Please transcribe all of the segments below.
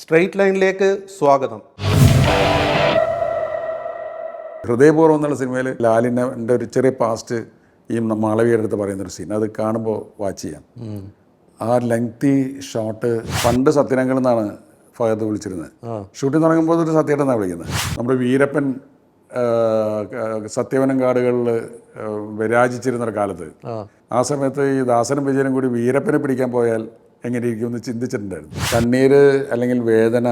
Straight ലൈനിലേക്ക് സ്വാഗതം. ഹൃദയപൂർവ്വം എന്നുള്ള സിനിമയിൽ ലാലിൻ്റെ ഒരു ചെറിയ പാസ്റ്റ് ഈ മാളവിയുടെ അടുത്ത് പറയുന്നൊരു സീൻ അത് കാണുമ്പോൾ വാച്ച് ചെയ്യാം. ആ ലെങ്തി ഷോട്ട് പണ്ട് സത്യനങ്ങൾ എന്നാണ് ഫഹദ് വിളിച്ചിരുന്നത്. ഷൂട്ടിംഗ് തുടങ്ങുമ്പോൾ ഒരു സത്യേട്ടെന്നാണ് വിളിക്കുന്നത്. നമ്മുടെ വീരപ്പൻ സത്യവനം കാടുകളിൽ വിരാജിച്ചിരുന്നൊരു കാലത്ത് ആ സമയത്ത് ഈ ദാസനും വിജയനും കൂടി വീരപ്പനെ പിടിക്കാൻ പോയാൽ എങ്ങനെയിരിക്കുമെന്ന് ചിന്തിച്ചിട്ടുണ്ടായിരുന്നു. കണ്ണീര് അല്ലെങ്കിൽ വേദന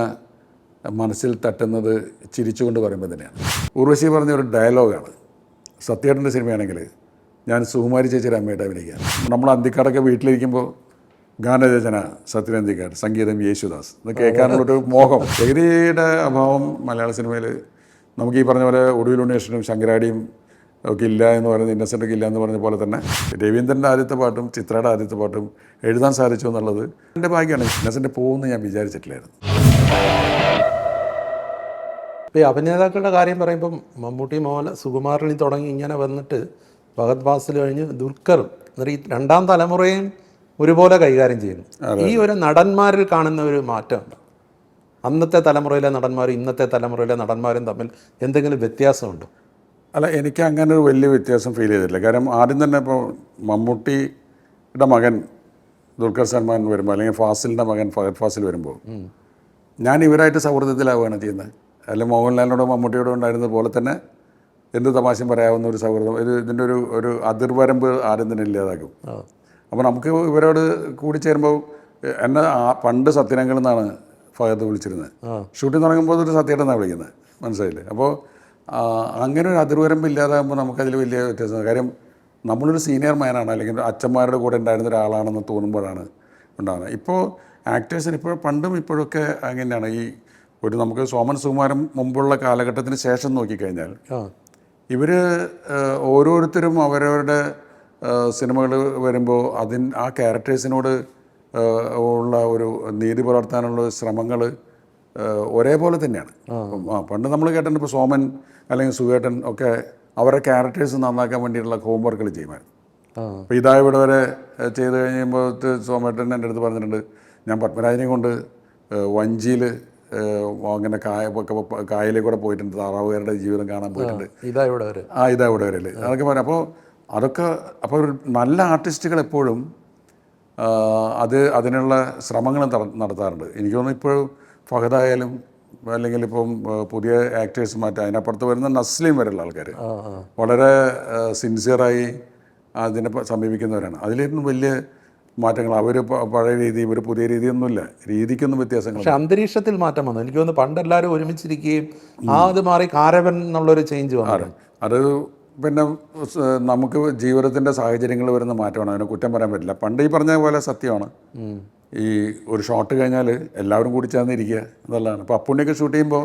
മനസ്സിൽ തട്ടുന്നത് ചിരിച്ചുകൊണ്ട് പറയുമ്പോൾ തന്നെയാണ്. ഉർവശി പറഞ്ഞ ഒരു ഡയലോഗാണ്. സത്യേട്ടൻ്റെ സിനിമയാണെങ്കിൽ ഞാൻ സുകുമാരി ചേച്ചിയുടെ അമ്മയുടെ അഭിനയിക്കുകയാണ്. നമ്മൾ അന്തിക്കാടൊക്കെ വീട്ടിലിരിക്കുമ്പോൾ ഗാനരചന സത്യൻ അന്തിക്കാട്, സംഗീതം യേശുദാസ്, ഇത് കേൾക്കാനുള്ളൊരു മോഹം. ജഗതിയുടെ അഭാവം മലയാള സിനിമയിൽ നമുക്ക് ഈ പറഞ്ഞ പോലെ ഒടുവിൽ ഉണ്ണേഷനും ശങ്കരാടിയും ഒക്കെ ഇല്ല എന്ന് പറയുന്നത്, ഇന്നസെൻ്റൊക്കെ ഇല്ല എന്ന് പറഞ്ഞ പോലെ തന്നെ രവീന്ദ്രൻ്റെ ആദ്യത്തെ പാട്ടും ചിത്രയുടെ ആദ്യത്തെ പാട്ടും എഴുതാൻ സാധിച്ചു എന്നുള്ളത് എൻ്റെ ഭാഗ്യമാണ്. ഇന്നസെൻ്റ് പോകുമെന്ന് ഞാൻ വിചാരിച്ചിട്ടില്ലായിരുന്നു. ഇപ്പോൾ ഈ അഭിനേതാക്കളുടെ കാര്യം പറയുമ്പം മമ്മൂട്ടി, മോഹൻ, സുകുമാരനി തുടങ്ങി ഇങ്ങനെ വന്നിട്ട് ഫഹദ് ഫാസിൽ കഴിഞ്ഞ് ദുൽഖറും എന്നിട്ട് ഈ രണ്ടാം തലമുറയും ഒരുപോലെ കൈകാര്യം ചെയ്യുന്നു. ഈ ഒരു നടന്മാരിൽ കാണുന്ന ഒരു മാറ്റം, അന്നത്തെ തലമുറയിലെ നടന്മാരും ഇന്നത്തെ തലമുറയിലെ നടന്മാരും തമ്മിൽ എന്തെങ്കിലും വ്യത്യാസമുണ്ടോ? അല്ല, എനിക്ക് അങ്ങനെ ഒരു വലിയ വ്യത്യാസം ഫീൽ ചെയ്തിട്ടില്ല. കാരണം ആദ്യം തന്നെ ഇപ്പോൾ മമ്മൂട്ടിയുടെ മകൻ ദുൽഖർ സൽമാൻ വരുമ്പോൾ അല്ലെങ്കിൽ ഫാസിലിൻ്റെ മകൻ ഫഹദ് ഫാസിൽ വരുമ്പോൾ ഞാൻ ഇവരായിട്ട് സൗഹൃദത്തിലാവുകയാണ് ചെയ്യുന്നത്. അല്ലെങ്കിൽ മോഹൻലാലിനോടോ മമ്മൂട്ടിയോടോ ഉണ്ടായിരുന്നത് പോലെ തന്നെ എന്ത് തമാശയും പറയാവുന്ന ഒരു സൗഹൃദം, ഇതിൻ്റെ ഒരു അതിർവരമ്പ് ആരും തന്നെ ഇല്ലാതാക്കും. അപ്പോൾ നമുക്ക് ഇവരോട് കൂടി ചേരുമ്പോൾ എന്നെ പണ്ട് സത്യനങ്ങൾ എന്നാണ് ഫഹദ് വിളിച്ചിരുന്നത്. ഷൂട്ടിംഗ് തുടങ്ങുമ്പോൾ ഒരു സത്യേട്ടെന്നാണ് വിളിക്കുന്നത്, മനസ്സിലായില്ലേ? അപ്പോൾ അങ്ങനെ ഒരു അതിർവരമ്പ് ഇല്ലാതാകുമ്പോൾ നമുക്കതിൽ വലിയ വ്യത്യാസം. കാര്യം നമ്മളൊരു സീനിയർ മാനാണ് അല്ലെങ്കിൽ അച്ഛന്മാരുടെ കൂടെ ഉണ്ടായിരുന്ന ഒരാളാണെന്ന് തോന്നുമ്പോഴാണ് ഉണ്ടാകുന്നത്. ഇപ്പോൾ ആക്ടേഴ്സിന് ഇപ്പോൾ പണ്ടും ഇപ്പോഴൊക്കെ അങ്ങനെയാണ്. ഈ ഒരു നമുക്ക് സോമൻ സുകുമാരൻ മുമ്പുള്ള കാലഘട്ടത്തിന് ശേഷം നോക്കിക്കഴിഞ്ഞാൽ ഇവർ ഓരോരുത്തരും അവരവരുടെ സിനിമകൾ വരുമ്പോൾ ആ ക്യാരക്ടേഴ്സിനോട് ഉള്ള ഒരു നീതി പുലർത്താനുള്ള ശ്രമങ്ങൾ ഒരേപോലെ തന്നെയാണ്. പണ്ട് നമ്മൾ കേട്ടിട്ടുണ്ട്, ഇപ്പോൾ സോമൻ അല്ലെങ്കിൽ സുഖേട്ടൻ ഒക്കെ അവരുടെ ക്യാരക്ടേഴ്സ് നന്നാക്കാൻ വേണ്ടിയിട്ടുള്ള ഹോംവർക്കുകൾ ചെയ്യുമായിരുന്നു. അപ്പോൾ ഇതാ ഇവിടെ വരെ ചെയ്ത് കഴിയുമ്പോൾ സോമേട്ടൻ എൻ്റെ അടുത്ത് പറഞ്ഞിട്ടുണ്ട്, ഞാൻ പത്മരാജനെ കൊണ്ട് വഞ്ചിയിൽ അങ്ങനെ കായലിൽ പോയിട്ടുണ്ട്, താറാവുകാരുടെ ജീവിതം കാണാൻ പോയിട്ടുണ്ട്, ഇതാ ഇവിടെ വരെ അതൊക്കെ പറയാം. അപ്പോൾ ഒരു നല്ല ആർട്ടിസ്റ്റുകൾ എപ്പോഴും അതിനുള്ള ശ്രമങ്ങൾ നടത്താറുണ്ട്. എനിക്ക് തോന്നുന്നു ഇപ്പോൾ ഫഹദായാലും അല്ലെങ്കിൽ ഇപ്പം പുതിയ ആക്ടേഴ്സ് മാറ്റം അതിനപ്പുറത്ത് വരുന്ന നസ്ലിം വരെയുള്ള ആൾക്കാർ വളരെ സിൻസിയറായി അതിനെ സമീപിക്കുന്നവരാണ്. അതിലൊന്നും വലിയ മാറ്റങ്ങൾ. അവർ പഴയ രീതി, ഇവർ പുതിയ രീതിയൊന്നുമില്ല, രീതിക്കൊന്നും വ്യത്യാസങ്ങൾ. പക്ഷേ അന്തരീക്ഷത്തിൽ മാറ്റം വന്നു. എനിക്ക് തോന്നുന്നു പണ്ട് എല്ലാവരും ഒരുമിച്ചിരിക്കുകയും അത് മാറി കാരവൻ എന്നുള്ളൊരു ചേഞ്ച് വന്നു. അത് പിന്നെ നമുക്ക് ജീവിതത്തിൻ്റെ സാഹചര്യങ്ങൾ വരുന്ന മാറ്റമാണ്, അതിനെ കുറ്റം പറയാൻ പറ്റില്ല. പണ്ട് ഈ പറഞ്ഞ പോലെ സത്യമാണ്, ഈ ഒരു ഷോട്ട് കഴിഞ്ഞാൽ എല്ലാവരും കൂടി ചേർന്നിരിക്കുക എന്നുള്ളതാണ്. അപ്പോൾ അപ്പുണ്ണിയൊക്കെ ഷൂട്ട് ചെയ്യുമ്പോൾ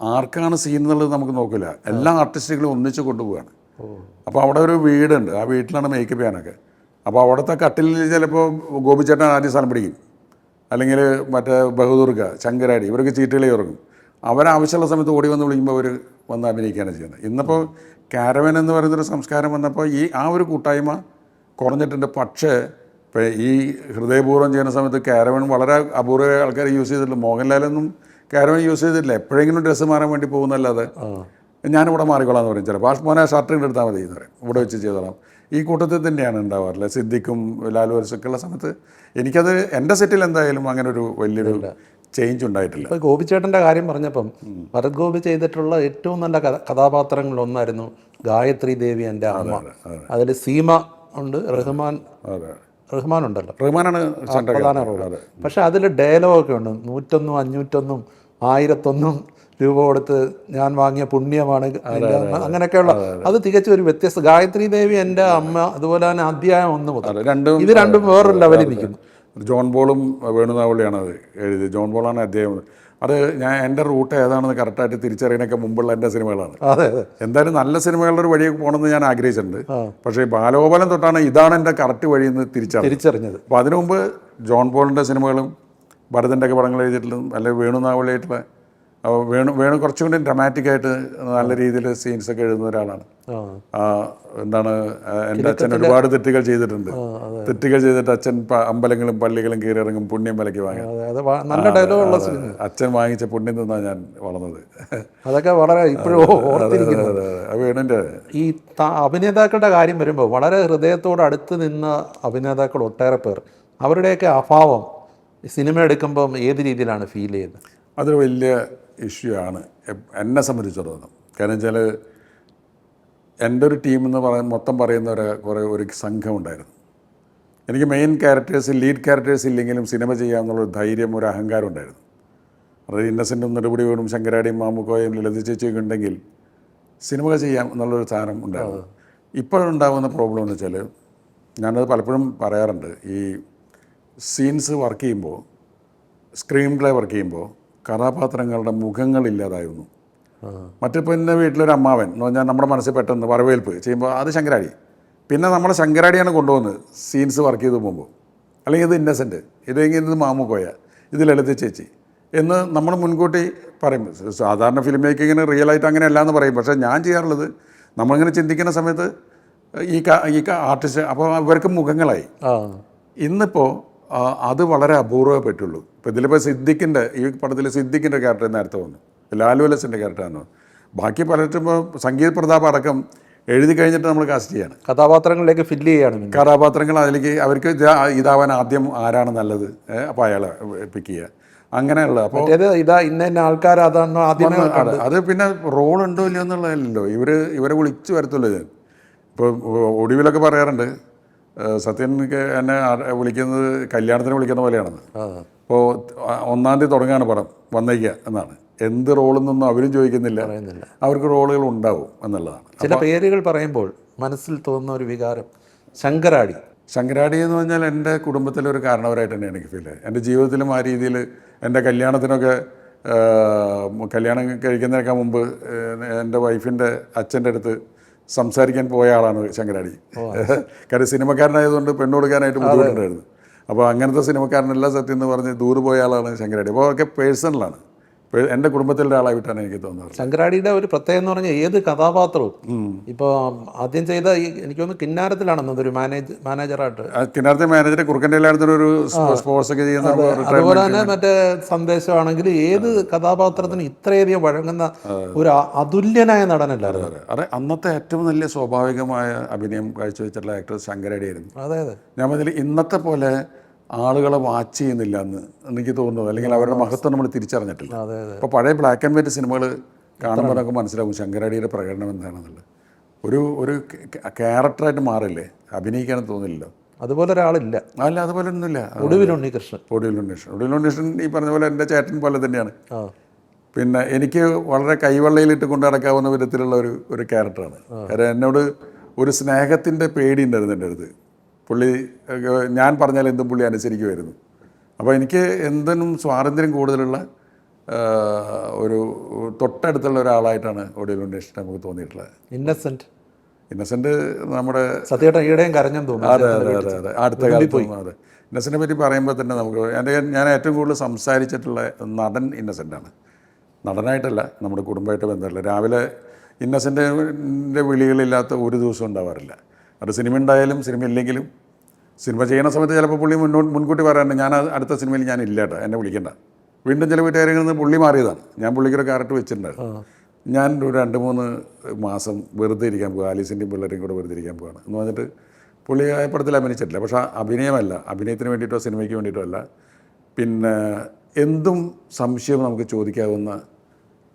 ആർക്കാണ് സീൻ എന്നുള്ളത് നമുക്ക് നോക്കില്ല, എല്ലാ ആർട്ടിസ്റ്റുകളും ഒന്നിച്ച് കൊണ്ടുപോവുകയാണ്. അപ്പോൾ അവിടെ ഒരു വീടുണ്ട്, ആ വീട്ടിലാണ് മേക്കപ്പ് ചെയ്യാനൊക്കെ. അപ്പോൾ അവിടുത്തെ കട്ടിലിൽ ചിലപ്പോൾ ഗോപിച്ചേട്ടൻ ആദ്യം സ്ഥലം പിടിക്കും, അല്ലെങ്കിൽ മറ്റേ ബഹദൂർക്ക, ശങ്കരാടി, ഇവർക്ക് ചീട്ടുകളി ഇറങ്ങും. അവരാവശ്യമുള്ള സമയത്ത് ഓടി വന്ന് വിളിക്കുമ്പോൾ അവർ വന്ന് അഭിനയിക്കുകയാണ് ചെയ്യുന്നത്. ഇന്നിപ്പോൾ കാരവൻ എന്ന് പറയുന്നൊരു സംസ്കാരം വന്നപ്പോൾ ആ ഒരു കൂട്ടായ്മ കുറഞ്ഞിട്ടുണ്ട്. പക്ഷേ ഇപ്പോൾ ഈ ഹൃദയപൂർവ്വം ചെയ്യുന്ന സമയത്ത് കാരവൻ വളരെ അപൂർവ ആൾക്കാർ യൂസ് ചെയ്തിട്ടില്ല. മോഹൻലാലൊന്നും കാരവൻ യൂസ് ചെയ്തിട്ടില്ല. എപ്പോഴെങ്കിലും ഡ്രസ്സ് മാറാൻ വേണ്ടി പോകുന്നല്ലാതെ ഞാനിവിടെ മാറിക്കൊള്ളാം എന്ന് പറയും. ചിലപ്പോൾ മോനെ ഷർട്ട് എടുത്താൽ മതി എന്ന് പറയും, ഇവിടെ വെച്ച് ചെയ്തോളാം. ഈ കൂട്ടത്തിൽ തന്നെയാണ് ഉണ്ടാവാറില്ല. സിദ്ദിഖും ലാലു വർഷൊക്കെ ഉള്ള സമയത്ത് എനിക്കത് എൻ്റെ സെറ്റിൽ എന്തായാലും അങ്ങനെ ഒരു വലിയൊരു ചേഞ്ച് ഉണ്ടായിട്ടില്ല. ഇപ്പോൾ ഗോപിച്ചേട്ടൻ്റെ കാര്യം പറഞ്ഞപ്പം ഭരത് ഗോപി ചെയ്തിട്ടുള്ള ഏറ്റവും നല്ല കഥാപാത്രങ്ങളിലൊന്നായിരുന്നു ഗായത്രി ദേവി എൻ്റെ അമ്മ. അതിൽ സീമ ഉണ്ട്, റഹ്മാനുണ്ടല്ലോ, റഹ്മാനാണ് പ്രധാന റോള്. പക്ഷെ അതിൽ ഡയലോഗൊക്കെ ഉണ്ട്, 101, 501, 1001 രൂപ കൊടുത്ത് ഞാൻ വാങ്ങിയ പുണ്യമാണ് അങ്ങനെയൊക്കെയുള്ള. അത് തികച്ചും ഒരു വ്യത്യസ്ത. ഗായത്രി ദേവി എൻ്റെ അമ്മ, അതുപോലെ തന്നെ അധ്യായം 1 മുതൽ ഇത് രണ്ടും വേറൊരു ലെവലിൽ നിൽക്കുന്നു. ജോൺ പോളും വേണുനാവളിയാണ് അത് എഴുതിയത്. ജോൺ പോളാണ് അധ്യായം. അത് ഞാൻ എൻ്റെ റൂട്ട് ഏതാണെന്ന് കറക്റ്റായിട്ട് തിരിച്ചറിയാനൊക്കെ മുമ്പുള്ള എൻ്റെ സിനിമകളാണ്. എന്തായാലും നല്ല സിനിമകളുടെ ഒരു വഴിയൊക്കെ പോകണമെന്ന് ഞാൻ ആഗ്രഹിച്ചിട്ടുണ്ട്. പക്ഷേ ബാലഗോപാലൻ തൊട്ടാണ് ഇതാണ് എൻ്റെ കറക്റ്റ് വഴിയെന്ന് തിരിച്ചറിഞ്ഞത്. അപ്പോൾ അതിനു മുമ്പ് ജോൺ പോളിൻ്റെ സിനിമകളും ഭരതൻ്റെ ഒക്കെ പടങ്ങൾ എഴുതിയിട്ടുള്ളതും അല്ലെങ്കിൽ വേണുനാവളിയായിട്ടുള്ള അപ്പോൾ വേണു കുറച്ചും കൂടി ഡ്രമാറ്റിക്കായിട്ട് നല്ല രീതിയിൽ സീൻസൊക്കെ എഴുതുന്ന ഒരാളാണ്. എന്താണ് എൻ്റെ അച്ഛൻ ഒരുപാട് തെറ്റുകൾ ചെയ്തിട്ടുണ്ട്. തെറ്റുകൾ ചെയ്തിട്ട് അച്ഛൻ അമ്പലങ്ങളും പള്ളികളും കയറിയിറങ്ങും, പുണ്യം വിലയ്ക്ക് വാങ്ങാൻ. നല്ല ഡയലോഗുള്ള സിനിമ. അച്ഛൻ വാങ്ങിച്ച പുണ്യം നിന്നാണ് ഞാൻ വളർന്നത്. അതൊക്കെ വളരെ ഇപ്പോഴും ഓർത്തിരിക്കുന്നത്. വേണുൻ്റെ ഈ അഭിനേതാക്കളുടെ കാര്യം വരുമ്പോൾ വളരെ ഹൃദയത്തോട് അടുത്ത് നിന്ന അഭിനേതാക്കൾ ഒട്ടേറെ പേർ, അവരുടെയൊക്കെ അഭാവം സിനിമ എടുക്കുമ്പം ഏത് രീതിയിലാണ് ഫീൽ ചെയ്യുന്നത്? അതൊരു വലിയ ഇഷ്യൂ ആണ് എന്നെ സംബന്ധിച്ചിടത്തോളം. കാരണം വെച്ചാൽ എൻ്റെ ഒരു ടീം എന്ന് മൊത്തം പറയുന്ന ഒരു സംഘം ഉണ്ടായിരുന്നു. എനിക്ക് മെയിൻ ക്യാരക്ടേഴ്സ്, ലീഡ് ക്യാരക്ടേഴ്സ് ഇല്ലെങ്കിലും സിനിമ ചെയ്യാമെന്നുള്ളൊരു ധൈര്യം, ഒരു അഹങ്കാരം ഉണ്ടായിരുന്നു. അതായത് ഇന്നസെൻറ്റും നെടുപടി വീണും ശങ്കരാടിയും മാമുക്കോയും ലളിത ചേച്ചിയൊക്കെ ഉണ്ടെങ്കിൽ സിനിമ ചെയ്യാം എന്നുള്ളൊരു സാധനം ഉണ്ടായിരുന്നു. ഇപ്പോഴുണ്ടാകുന്ന പ്രോബ്ലം എന്ന് വെച്ചാൽ, ഞാനത് പലപ്പോഴും പറയാറുണ്ട്, ഈ സീൻസ് വർക്ക് ചെയ്യുമ്പോൾ, സ്ക്രീൻ പ്ലേ വർക്ക് ചെയ്യുമ്പോൾ കഥാപാത്രങ്ങളുടെ മുഖങ്ങളില്ലാതായിരുന്നു. മറ്റിപ്പോൾ എൻ്റെ വീട്ടിലൊരു അമ്മാവൻ എന്ന് പറഞ്ഞാൽ നമ്മുടെ മനസ്സിൽ പെട്ടെന്ന് വരവേൽപ്പ് ചെയ്യുമ്പോൾ അത് ശങ്കരാടി, പിന്നെ നമ്മളെ ശങ്കരാടിയാണ് കൊണ്ടുപോകുന്നത് സീൻസ് വർക്ക് ചെയ്ത് പോകുമ്പോൾ. അല്ലെങ്കിൽ ഇത് ഇന്നസെൻറ്റ്, ഇതെങ്കിൽ ഇത് മാമുക്കോയ, ഇത് ലളിത ചേച്ചി എന്ന് നമ്മൾ മുൻകൂട്ടി പറയും. സാധാരണ ഫിലിം മേക്കിങ്ങിന് റിയലായിട്ട് അങ്ങനെയല്ല എന്ന് പറയും. പക്ഷേ ഞാൻ ചെയ്യാറുള്ളത്, നമ്മളിങ്ങനെ ചിന്തിക്കുന്ന സമയത്ത് ഈ ആർട്ടിസ്റ്റ് അപ്പോൾ ഇവർക്ക് മുഖങ്ങളായി. ഇന്നിപ്പോൾ അത് വളരെ അപൂർവമേ പറ്റുള്ളൂ. ഇപ്പോൾ ഇതിലിപ്പോൾ സിദ്ദിഖിൻ്റെ, ഈ പടത്തിൽ സിദ്ദിഖിൻ്റെ ക്യാരക്ടർ നേരത്തെ വന്നു, ലാലു അലസിൻ്റെ ക്യാരക്ടറാണ്. ബാക്കി പലർക്കും ഇപ്പോൾ സംഗീത് പ്രതാപ് അടക്കം എഴുതി കഴിഞ്ഞിട്ട് നമ്മൾ കാസ്റ്റ് ചെയ്യാണ്, കഥാപാത്രങ്ങളിലേക്ക് ഫില്ല് ചെയ്യാണ്. കഥാപാത്രങ്ങൾ അതിലേക്ക് അവർക്ക് ഇതാവാൻ ആദ്യം ആരാണ് നല്ലത്, അപ്പോൾ അയാളെ പിക്ക് ചെയ്യുക, അങ്ങനെയുള്ള. അപ്പോൾ ഇന്ന ആൾക്കാർ അതാണ് ആദ്യമേ. അത് പിന്നെ റോൾ ഉണ്ടോ ഇല്ലയോ എന്നുള്ളതല്ലോ ഇവരെ വിളിച്ചു വരത്തുള്ളൂ. ഞാൻ ഇപ്പോൾ ഒടുവിലൊക്കെ പറയാറുണ്ട്, സത്യൻ എന്നെ വിളിക്കുന്നത് കല്യാണത്തിന് വിളിക്കുന്ന പോലെയാണെന്ന്. അപ്പോൾ 1-ാം തീയതി തുടങ്ങുകയാണ് പടം, വന്നേക്കുക എന്നാണ്. എന്ത് റോളെന്നൊന്നും അവരും ചോദിക്കുന്നില്ല, അവർക്ക് റോളുകൾ ഉണ്ടാവും എന്നുള്ളതാണ്. ചില പേരുകൾ പറയുമ്പോൾ മനസ്സിൽ തോന്നുന്ന ഒരു വികാരം ശങ്കരാടി എന്ന് പറഞ്ഞാൽ എൻ്റെ കുടുംബത്തിലൊരു കാരണവരായിട്ട് തന്നെ എനിക്ക് ഫീൽ ആയി. എൻ്റെ ജീവിതത്തിലും ആ രീതിയിൽ എൻ്റെ കല്യാണത്തിനൊക്കെ, കല്യാണം കഴിക്കുന്നതിനൊക്കെ മുമ്പ് എൻ്റെ വൈഫിൻ്റെ അച്ഛൻ്റെ അടുത്ത് സംസാരിക്കാൻ പോയ ആളാണ് ശങ്കരാടി. കാര്യം സിനിമക്കാരനായതുകൊണ്ട് പെണ്ണ് കൊടുക്കാനായിട്ട് ബുദ്ധിമുട്ടുണ്ടായിരുന്നു. അപ്പോൾ അങ്ങനത്തെ സിനിമക്കാരനെല്ലാം സത്യം എന്ന് പറഞ്ഞ് ദൂരെ പോയ ആളാണ് ശങ്കരാടി. അപ്പോൾ ഒക്കെ പേഴ്സണലാണ്, എൻ്റെ കുടുംബത്തിലെ ഒരാളായിട്ടാണ് എനിക്ക് തോന്നുന്നത്. ശങ്കരാടിയുടെ ഒരു പ്രത്യേകം എന്ന് പറഞ്ഞാൽ ഏത് കഥാപാത്രവും, ഇപ്പോൾ ആദ്യം ചെയ്ത എനിക്ക് തോന്നുന്നു കിന്നാരത്തിലാണെന്നത് ഒരു മാനേജറായിട്ട്, കിന്നാരത്തെ മാനേജറെ കുറുക്കൻ്റെ എല്ലായിടത്തും ഒരു സ്പോർട്സ് ഒക്കെ ചെയ്യുന്ന, അതുപോലെ തന്നെ മറ്റേ സന്ദേശമാണെങ്കിൽ ഏത് കഥാപാത്രത്തിനും ഇത്രയധികം വഴങ്ങുന്ന ഒരു അതുല്യനായ നടനല്ലായിരുന്നു. അതെ, അന്നത്തെ ഏറ്റവും നല്ല സ്വാഭാവികമായ അഭിനയം കാഴ്ചവെച്ചിട്ടുള്ള ആക്ടർ ശങ്കരാടിയായിരുന്നു. അതെ അതെ. ഞാൻ പറഞ്ഞാൽ ഇന്നത്തെ പോലെ ആളുകളെ വാച്ച് ചെയ്യുന്നില്ല എന്ന് എനിക്ക് തോന്നുന്നു, അല്ലെങ്കിൽ അവരുടെ മഹത്വം നമ്മൾ തിരിച്ചറിഞ്ഞിട്ടില്ല. ഇപ്പോൾ പഴയ ബ്ലാക്ക് ആൻഡ് വൈറ്റ് സിനിമകൾ കാണുമ്പോൾ നമുക്ക് മനസ്സിലാവും ശങ്കരാടിയുടെ പ്രകടനം എന്താണെന്നുള്ളത്. ഒരു ക്യാരക്ടറായിട്ട് മാറില്ലേ, അഭിനയിക്കാനും തോന്നില്ലല്ലോ. അതുപോലെ ഒരാളില്ല. അല്ല, അതുപോലെ ഒന്നുമില്ല. ഒടുവിൽ ഉണ്ണികൃഷ്ണൻ ഈ പറഞ്ഞ പോലെ എൻ്റെ ചേട്ടൻ പോലെ തന്നെയാണ്. പിന്നെ എനിക്ക് വളരെ കൈവെള്ളയിലിട്ട് കൊണ്ട് നടക്കാവുന്ന വിധത്തിലുള്ള ഒരു ക്യാരക്ടറാണ്. കാരണം എന്നോട് ഒരു സ്നേഹത്തിൻ്റെ പേടി ഉണ്ടായിരുന്നു എൻ്റെ അടുത്ത്. പുള്ളി ഞാൻ പറഞ്ഞാൽ എന്തും പുള്ളി അനുസരിക്കുമായിരുന്നു. അപ്പോൾ എനിക്ക് എന്തിനും സ്വാതന്ത്ര്യം കൂടുതലുള്ള ഒരു തൊട്ടടുത്തുള്ള ഒരാളായിട്ടാണ് ഒടുവിൽ ഉണ്ണികൃഷ്ണൻ നമുക്ക് തോന്നിയിട്ടുള്ളത്. ഇന്നസെൻറ്റ് നമ്മുടെ സത്യേട്ടൻ ഈടെയും കരഞ്ഞെന്ന് തോന്നുന്നു. അതെ അടുത്ത കാലത്ത്. അതെ, ഇന്നസെൻറ്റിനെ പറ്റി പറയുമ്പോൾ തന്നെ നമുക്ക് ഞാൻ ഏറ്റവും കൂടുതൽ സംസാരിച്ചിട്ടുള്ള നടൻ ഇന്നസെൻ്റാണ്. നടനായിട്ടല്ല, നമ്മുടെ കുടുംബമായിട്ട് ബന്ധമല്ല. രാവിലെ ഇന്നസെൻറ്റിൻ്റെ വിളികളില്ലാത്ത ഒരു ദിവസം ഉണ്ടാവാറില്ല. അത് സിനിമ ഉണ്ടായാലും സിനിമ ഇല്ലെങ്കിലും. സിനിമ ചെയ്യുന്ന സമയത്ത് ചിലപ്പോൾ പുള്ളി മുൻകൂട്ടി പറയാറുണ്ട്, ഞാൻ അടുത്ത സിനിമയിൽ ഞാൻ ഇല്ല കേട്ടോ, എന്നെ വിളിക്കണ്ട. വീണ്ടും ചില വീട്ടുകാരിൽ നിന്ന് പുള്ളി മാറിയതാണ്. ഞാൻ പുള്ളിക്കൊരു ക്യാരക്ടർ വെച്ചിട്ടുണ്ടായിരുന്നു. ഞാൻ ഒരു 2-3 മാസം വെറുതെ ഇരിക്കാൻ പോകുക, ആലീസിൻ്റെയും പിള്ളേരെയും കൂടെ വെറുതെ ഇരിക്കാൻ പോവുകയാണ് എന്ന് പറഞ്ഞിട്ട് പുള്ളി ആ പടത്തിൽ അഭിനയിച്ചിട്ടില്ല. പക്ഷേ അഭിനയമല്ല, അഭിനയത്തിന് വേണ്ടിയിട്ടോ സിനിമയ്ക്ക് വേണ്ടിയിട്ടോ അല്ല, പിന്നെ എന്തും സംശയം നമുക്ക് ചോദിക്കാവുന്ന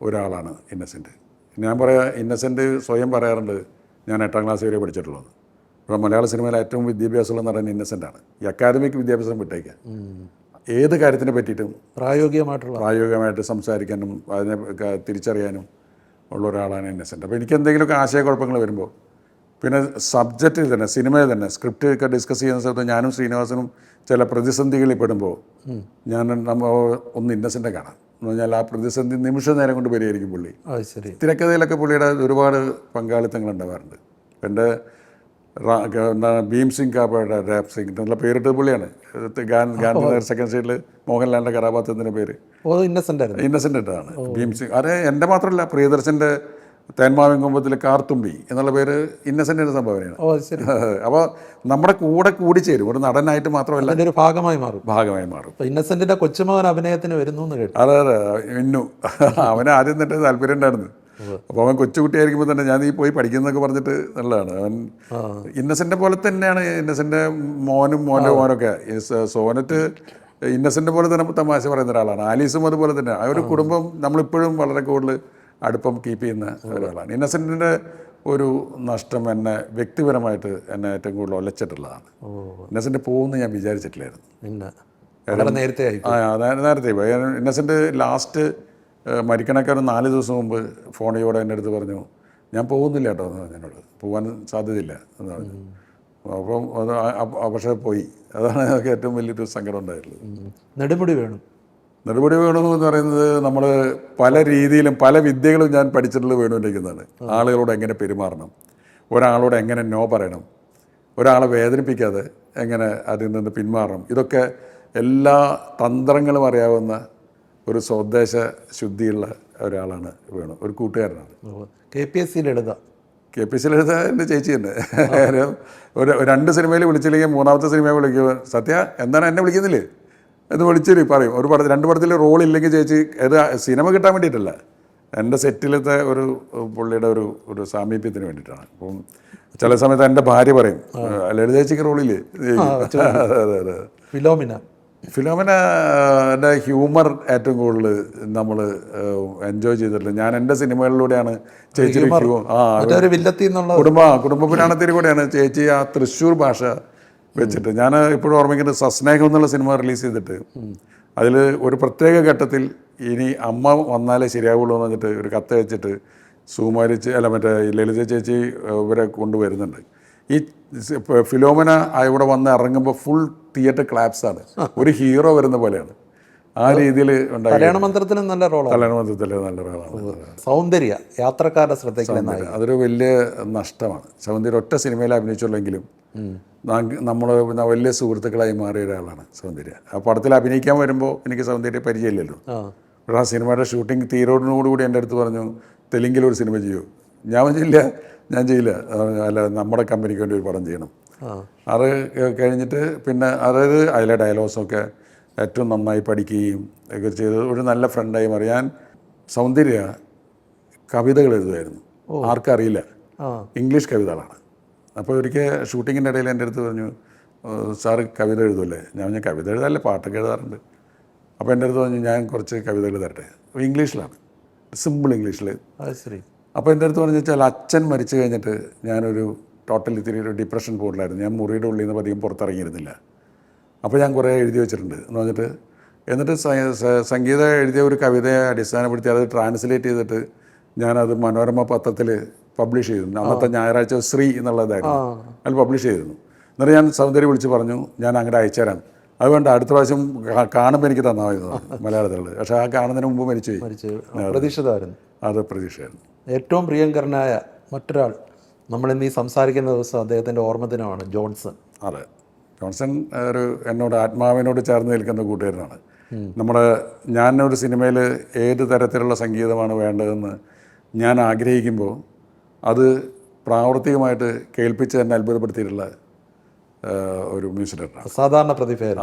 ഒരാളാണ് ഇന്നസെൻറ്റ്. ഞാൻ ഇന്നസെൻറ്റ് സ്വയം പറയാറുണ്ട്, ഞാൻ 8-ാം ക്ലാസ് വരെ പഠിച്ചിട്ടുള്ളത്. ഇപ്പോൾ മലയാള സിനിമയിലെ ഏറ്റവും വിദ്യാഭ്യാസമുള്ള നടൻ ഇന്നസെൻ്റാണ്. ഈ അക്കാദമിക് വിദ്യാഭ്യാസം വിട്ടേക്കാം, ഏത് കാര്യത്തിനെ പറ്റിയിട്ടും പ്രായോഗികമായിട്ട് സംസാരിക്കാനും അതിനെ തിരിച്ചറിയാനും ഉള്ള ഒരാളാണ് ഇന്നസെൻ്റ്. അപ്പോൾ എനിക്ക് എന്തെങ്കിലുമൊക്കെ ആശയക്കുഴപ്പങ്ങൾ വരുമ്പോൾ, പിന്നെ സബ്ജക്റ്റിൽ തന്നെ, സിനിമയിൽ തന്നെ സ്ക്രിപ്റ്റ് ഒക്കെ ഡിസ്കസ് ചെയ്യുന്ന സമയത്ത് ഞാനും ശ്രീനിവാസനും ചില പ്രതിസന്ധികളിൽ പെടുമ്പോൾ നമ്മൾ ഒന്ന് ഇന്നസെൻ്റ് കാണാം എന്ന് പറഞ്ഞാൽ ആ പ്രതിസന്ധി നിമിഷ നേരം കൊണ്ട് പരിഹരിക്കും പുള്ളി. തിരക്കഥയിലൊക്കെ പുള്ളിയുടെ ഒരുപാട് പങ്കാളിത്തങ്ങൾ ഉണ്ടാവാറുണ്ട്. എൻ്റെ ഭീം സിംഗ് കാപ്പയുടെ രാപ് സിംഗ് എന്നുള്ള പേരിട്ട പുള്ളിയാണ്. ഗാന്ധിനഗർ സെക്കൻഡ് സൈഡിൽ മോഹൻലാലിൻ്റെ കഥാപാത്രത്തിൻ്റെ പേര് ഓ ഇന്നസെൻ്റ് ആയിരുന്നു. ഇന്നസെൻ്റ് ഇട്ടാണ് ഭീം സിംഗ്. അത് എൻ്റെ മാത്രമല്ല, പ്രിയദർശൻ്റെ തേന്മാവിൻ കൊമ്പത്തിലെ കാർത്തുമ്പി എന്നുള്ള പേര് ഇന്നസെൻ്റിൻ്റെ സംഭാവനയാണ്. ഓ ശരി. അപ്പോൾ നമ്മുടെ കൂടെ കൂടിച്ചേരും, ഒരു നടനായിട്ട് മാത്രമല്ല അതിൻ്റെ ഒരു ഭാഗമായി മാറും. അപ്പോൾ ഇന്നസെന്റിന്റെ കൊച്ചുമകൻ അഭിനയത്തിന് വരുന്നു എന്ന് കേട്ടു. അതെ ഇന്നു അവന് ആദ്യം തന്നെ താല്പര്യം ഉണ്ടായിരുന്നു. അപ്പോൾ അവൻ കൊച്ചുകുട്ടിയായിരിക്കുമ്പോൾ തന്നെ ഞാൻ പോയി പഠിക്കുന്നതൊക്കെ പറഞ്ഞിട്ട് നല്ലതാണ്. അവൻ ഇന്നസെൻ്റ് പോലെ തന്നെയാണ്. ഇന്നസെൻ്റെ മോൻ്റെ മോനൊക്കെ സോനറ്റ് ഇന്നസെൻ്റ് പോലെ തന്നെ തമാശ പറയുന്ന ഒരാളാണ്. ആലീസും അതുപോലെ തന്നെ. ആ ഒരു കുടുംബം നമ്മളിപ്പോഴും വളരെ കൂടുതൽ അടുപ്പം കീപ്പ് ചെയ്യുന്ന ഒരാളാണ്. ഇന്നസെൻറ്റിൻ്റെ ഒരു നഷ്ടം എന്നെ വ്യക്തിപരമായിട്ട് എന്നെ ഏറ്റവും കൂടുതൽ ഒലച്ചിട്ടുള്ളതാണ്. ഇന്നസെൻ്റ് പോകുമെന്ന് ഞാൻ വിചാരിച്ചിട്ടില്ലായിരുന്നു. നേരത്തെ നേരത്തെ പോയി. ഇന്നസെൻ്റ് ലാസ്റ്റ് മരിക്കണൊക്കെ ഒരു 4 ദിവസം മുമ്പ് ഫോണിലൂടെ എൻ്റെ അടുത്ത് പറഞ്ഞു, ഞാൻ പോകുന്നില്ല കേട്ടോ എന്ന് പറഞ്ഞു. എന്നോട് പോകാൻ സാധ്യതയില്ല എന്ന് പറഞ്ഞു. അപ്പം അത് പക്ഷേ പോയി. അതാണ് എനിക്ക് ഏറ്റവും വലിയൊരു സങ്കടം ഉണ്ടായിട്ടുള്ളത്. നെടുമുടി വേണമെന്ന് പറയുന്നത് നമ്മൾ പല രീതിയിലും പല വിദ്യകളും ഞാൻ പഠിച്ചിട്ടുള്ള വേണുവിൻ്റെതാണ്. ആളുകളോട് എങ്ങനെ പെരുമാറണം, ഒരാളോട് എങ്ങനെ നോ പറയണം, ഒരാളെ വേദനിപ്പിക്കാതെ എങ്ങനെ അതിൽ നിന്ന് പിന്മാറണം, ഇതൊക്കെ എല്ലാ തന്ത്രങ്ങളും അറിയാവുന്ന ഒരു സ്വദേശ ശുദ്ധിയുള്ള ഒരാളാണ് വേണു. ഒരു കൂട്ടുകാരനാണ്. KPSC ലളിത എൻ്റെ ചേച്ചി തന്നെ. ഒരു 2 സിനിമയിൽ വിളിച്ചില്ലെങ്കിൽ 3ാമത്തെ സിനിമ വിളിക്കുക, സത്യ എന്താണ് എന്നെ വിളിക്കുന്നില്ലേ എന്ന് വിളിച്ചിട്ട് പറയും. 2 പടത്തിൽ റോളില്ലെങ്കിൽ ചേച്ചി അത് സിനിമ കിട്ടാൻ വേണ്ടിയിട്ടല്ല, എൻ്റെ സെറ്റിലത്തെ ഒരു പുള്ളിയുടെ ഒരു സാമീപ്യത്തിന് വേണ്ടിയിട്ടാണ്. അപ്പം ചില സമയത്ത് എൻ്റെ ഭാര്യ പറയും, ലളിത ചേച്ചിക്ക് റോളില്ലേ. അതെ. ഫിലോമിനയുടെ ഹ്യൂമർ ഏറ്റവും കൂടുതൽ നമ്മൾ എൻജോയ് ചെയ്തിട്ടുള്ളത്. ഞാൻ എൻ്റെ സിനിമകളിലൂടെയാണ് ചേച്ചി കുടുംബ പുരാണത്തിൽ കൂടെയാണ് ചേച്ചി ആ തൃശ്ശൂർ ഭാഷ വെച്ചിട്ട്. ഞാൻ ഇപ്പോഴും ഓർമ്മിക്കുന്നത് സസ്നേഹം എന്നുള്ള സിനിമ റിലീസ് ചെയ്തിട്ട് അതിൽ ഒരു പ്രത്യേക ഘട്ടത്തിൽ ഇനി അമ്മ വന്നാലേ ശരിയാവുള്ളൂ എന്ന് പറഞ്ഞിട്ട് ഒരു കത്ത് വെച്ചിട്ട് സുകുമാരി മറ്റേ ലളിത ചേച്ചി ഇവരെ കൊണ്ടുവരുന്നുണ്ട്. ഈ ഫിലോമിന ഇവിടെ വന്ന് ഇറങ്ങുമ്പോൾ ഫുൾ തിയേറ്റർ ക്ലാപ്സാണ്. ഒരു ഹീറോ വരുന്ന പോലെയാണ്. ആ രീതിയിൽ കല്യാണമന്ത്രത്തിൽ നല്ല റോളാണ്. സൗന്ദര്യ യാത്രക്കാരുടെ ശ്രദ്ധയ്ക്ക് അതൊരു വലിയ നഷ്ടമാണ്. സൗന്ദര്യ ഒറ്റ സിനിമയിൽ അഭിനയിച്ചുള്ളെങ്കിലും നമ്മൾ വലിയ സുഹൃത്തുക്കളായി മാറിയ ഒരാളാണ് സൗന്ദര്യ. ആ പടത്തിൽ അഭിനയിക്കാൻ വരുമ്പോൾ എനിക്ക് സൗന്ദര്യ പരിചയമില്ലല്ലോ. പക്ഷേ ആ സിനിമയുടെ ഷൂട്ടിംഗ് തീരോടിനോടുകൂടി എൻ്റെ അടുത്ത് പറഞ്ഞു, തെലുങ്കിലൊരു സിനിമ ചെയ്യൂ. ഞാൻ ചെയ്യില്ല, അല്ല നമ്മുടെ കമ്പനിക്ക് വേണ്ടി ഒരു പടം ചെയ്യണം. അത് കഴിഞ്ഞിട്ട് പിന്നെ അതായത് അതിലെ ഡയലോഗ്സൊക്കെ ഏറ്റവും നന്നായി പഠിക്കുകയും ഒക്കെ ചെയ്ത് ഒരു നല്ല ഫ്രണ്ടായി മാറി. ഞാൻ സൗന്ദര്യ കവിതകൾ എഴുതുമായിരുന്നു. ആർക്കും അറിയില്ല, ഇംഗ്ലീഷ് കവിതകളാണ്. അപ്പോൾ ഒരിക്കൽ ഷൂട്ടിങ്ങിൻ്റെ ഇടയിൽ എൻ്റെ അടുത്ത് പറഞ്ഞു, സാറ് കവിത എഴുതുമല്ലേ? ഞാൻ കവിത എഴുതാല്ലേ, പാട്ടൊക്കെ എഴുതാറുണ്ട്. അപ്പോൾ എൻ്റെ അടുത്ത് പറഞ്ഞു, ഞാൻ കുറച്ച് കവിതകൾ തരട്ടെ. ഇംഗ്ലീഷിലാണ്, സിമ്പിൾ ഇംഗ്ലീഷിൽ. അപ്പോൾ എൻ്റെ അടുത്ത് പറഞ്ഞു വെച്ചാൽ, അച്ഛൻ മരിച്ചു കഴിഞ്ഞിട്ട് ഞാനൊരു ഇത്തിരി ഒരു ഡിപ്രഷൻ പോയിട്ടില്ലായിരുന്നു. ഞാൻ മുറിയുടെ ഉള്ളിൽ നിന്ന് അധികം പുറത്തിറങ്ങിയിരുന്നില്ല. അപ്പോൾ ഞാൻ കുറേ എഴുതി വെച്ചിട്ടുണ്ട് എന്ന് പറഞ്ഞിട്ട്, എന്നിട്ട് സംഗീതം എഴുതിയ ഒരു കവിതയെ അടിസ്ഥാനപ്പെടുത്തി അത് ട്രാൻസ്ലേറ്റ് ചെയ്തിട്ട് ഞാനത് മനോരമ പത്രത്തിൽ പബ്ലിഷ് ചെയ്തിരുന്നു. അന്നത്തെ ഞായറാഴ്ച ശ്രീ എന്നുള്ളതായിരുന്നു. അതിൽ പബ്ലിഷ് ചെയ്തിരുന്നു. എന്നിട്ട് ഞാൻ സൗന്ദര്യം വിളിച്ച് പറഞ്ഞു, ഞാൻ അങ്ങോട്ട് അയച്ചുതരാം, അതുകൊണ്ട് അടുത്ത പ്രാവശ്യം കാണുമ്പോൾ എനിക്ക് തന്നായിരുന്നു മലയാളത്തിലുള്ളത്. പക്ഷേ ആ കാണുന്നതിന് മുമ്പ് മരിച്ചുപോയി. അത് പ്രതീക്ഷയായിരുന്നു. ഏറ്റവും പ്രിയങ്കരനായ മറ്റൊരാൾ നമ്മളിന്ന് ഈ സംസാരിക്കുന്ന ദിവസം അദ്ദേഹത്തിൻ്റെ ഓർമ്മദിനമാണ് ജോൺസൺ. അതെ, ജോൺസൺ എന്നോട് ആത്മാവിനോട് ചേർന്ന് നിൽക്കുന്ന കൂട്ടുകാരനാണ്. ഞാനൊരു സിനിമയിൽ ഏത് തരത്തിലുള്ള സംഗീതമാണ് വേണ്ടതെന്ന് ഞാൻ ആഗ്രഹിക്കുമ്പോൾ അത് പ്രാവർത്തികമായിട്ട് കേൾപ്പിച്ച് തന്നെ അത്ഭുതപ്പെടുത്തിയിട്ടുള്ള ഒരു മ്യൂസിക് ഡയറക്ടറാണ്. അസാധാരണ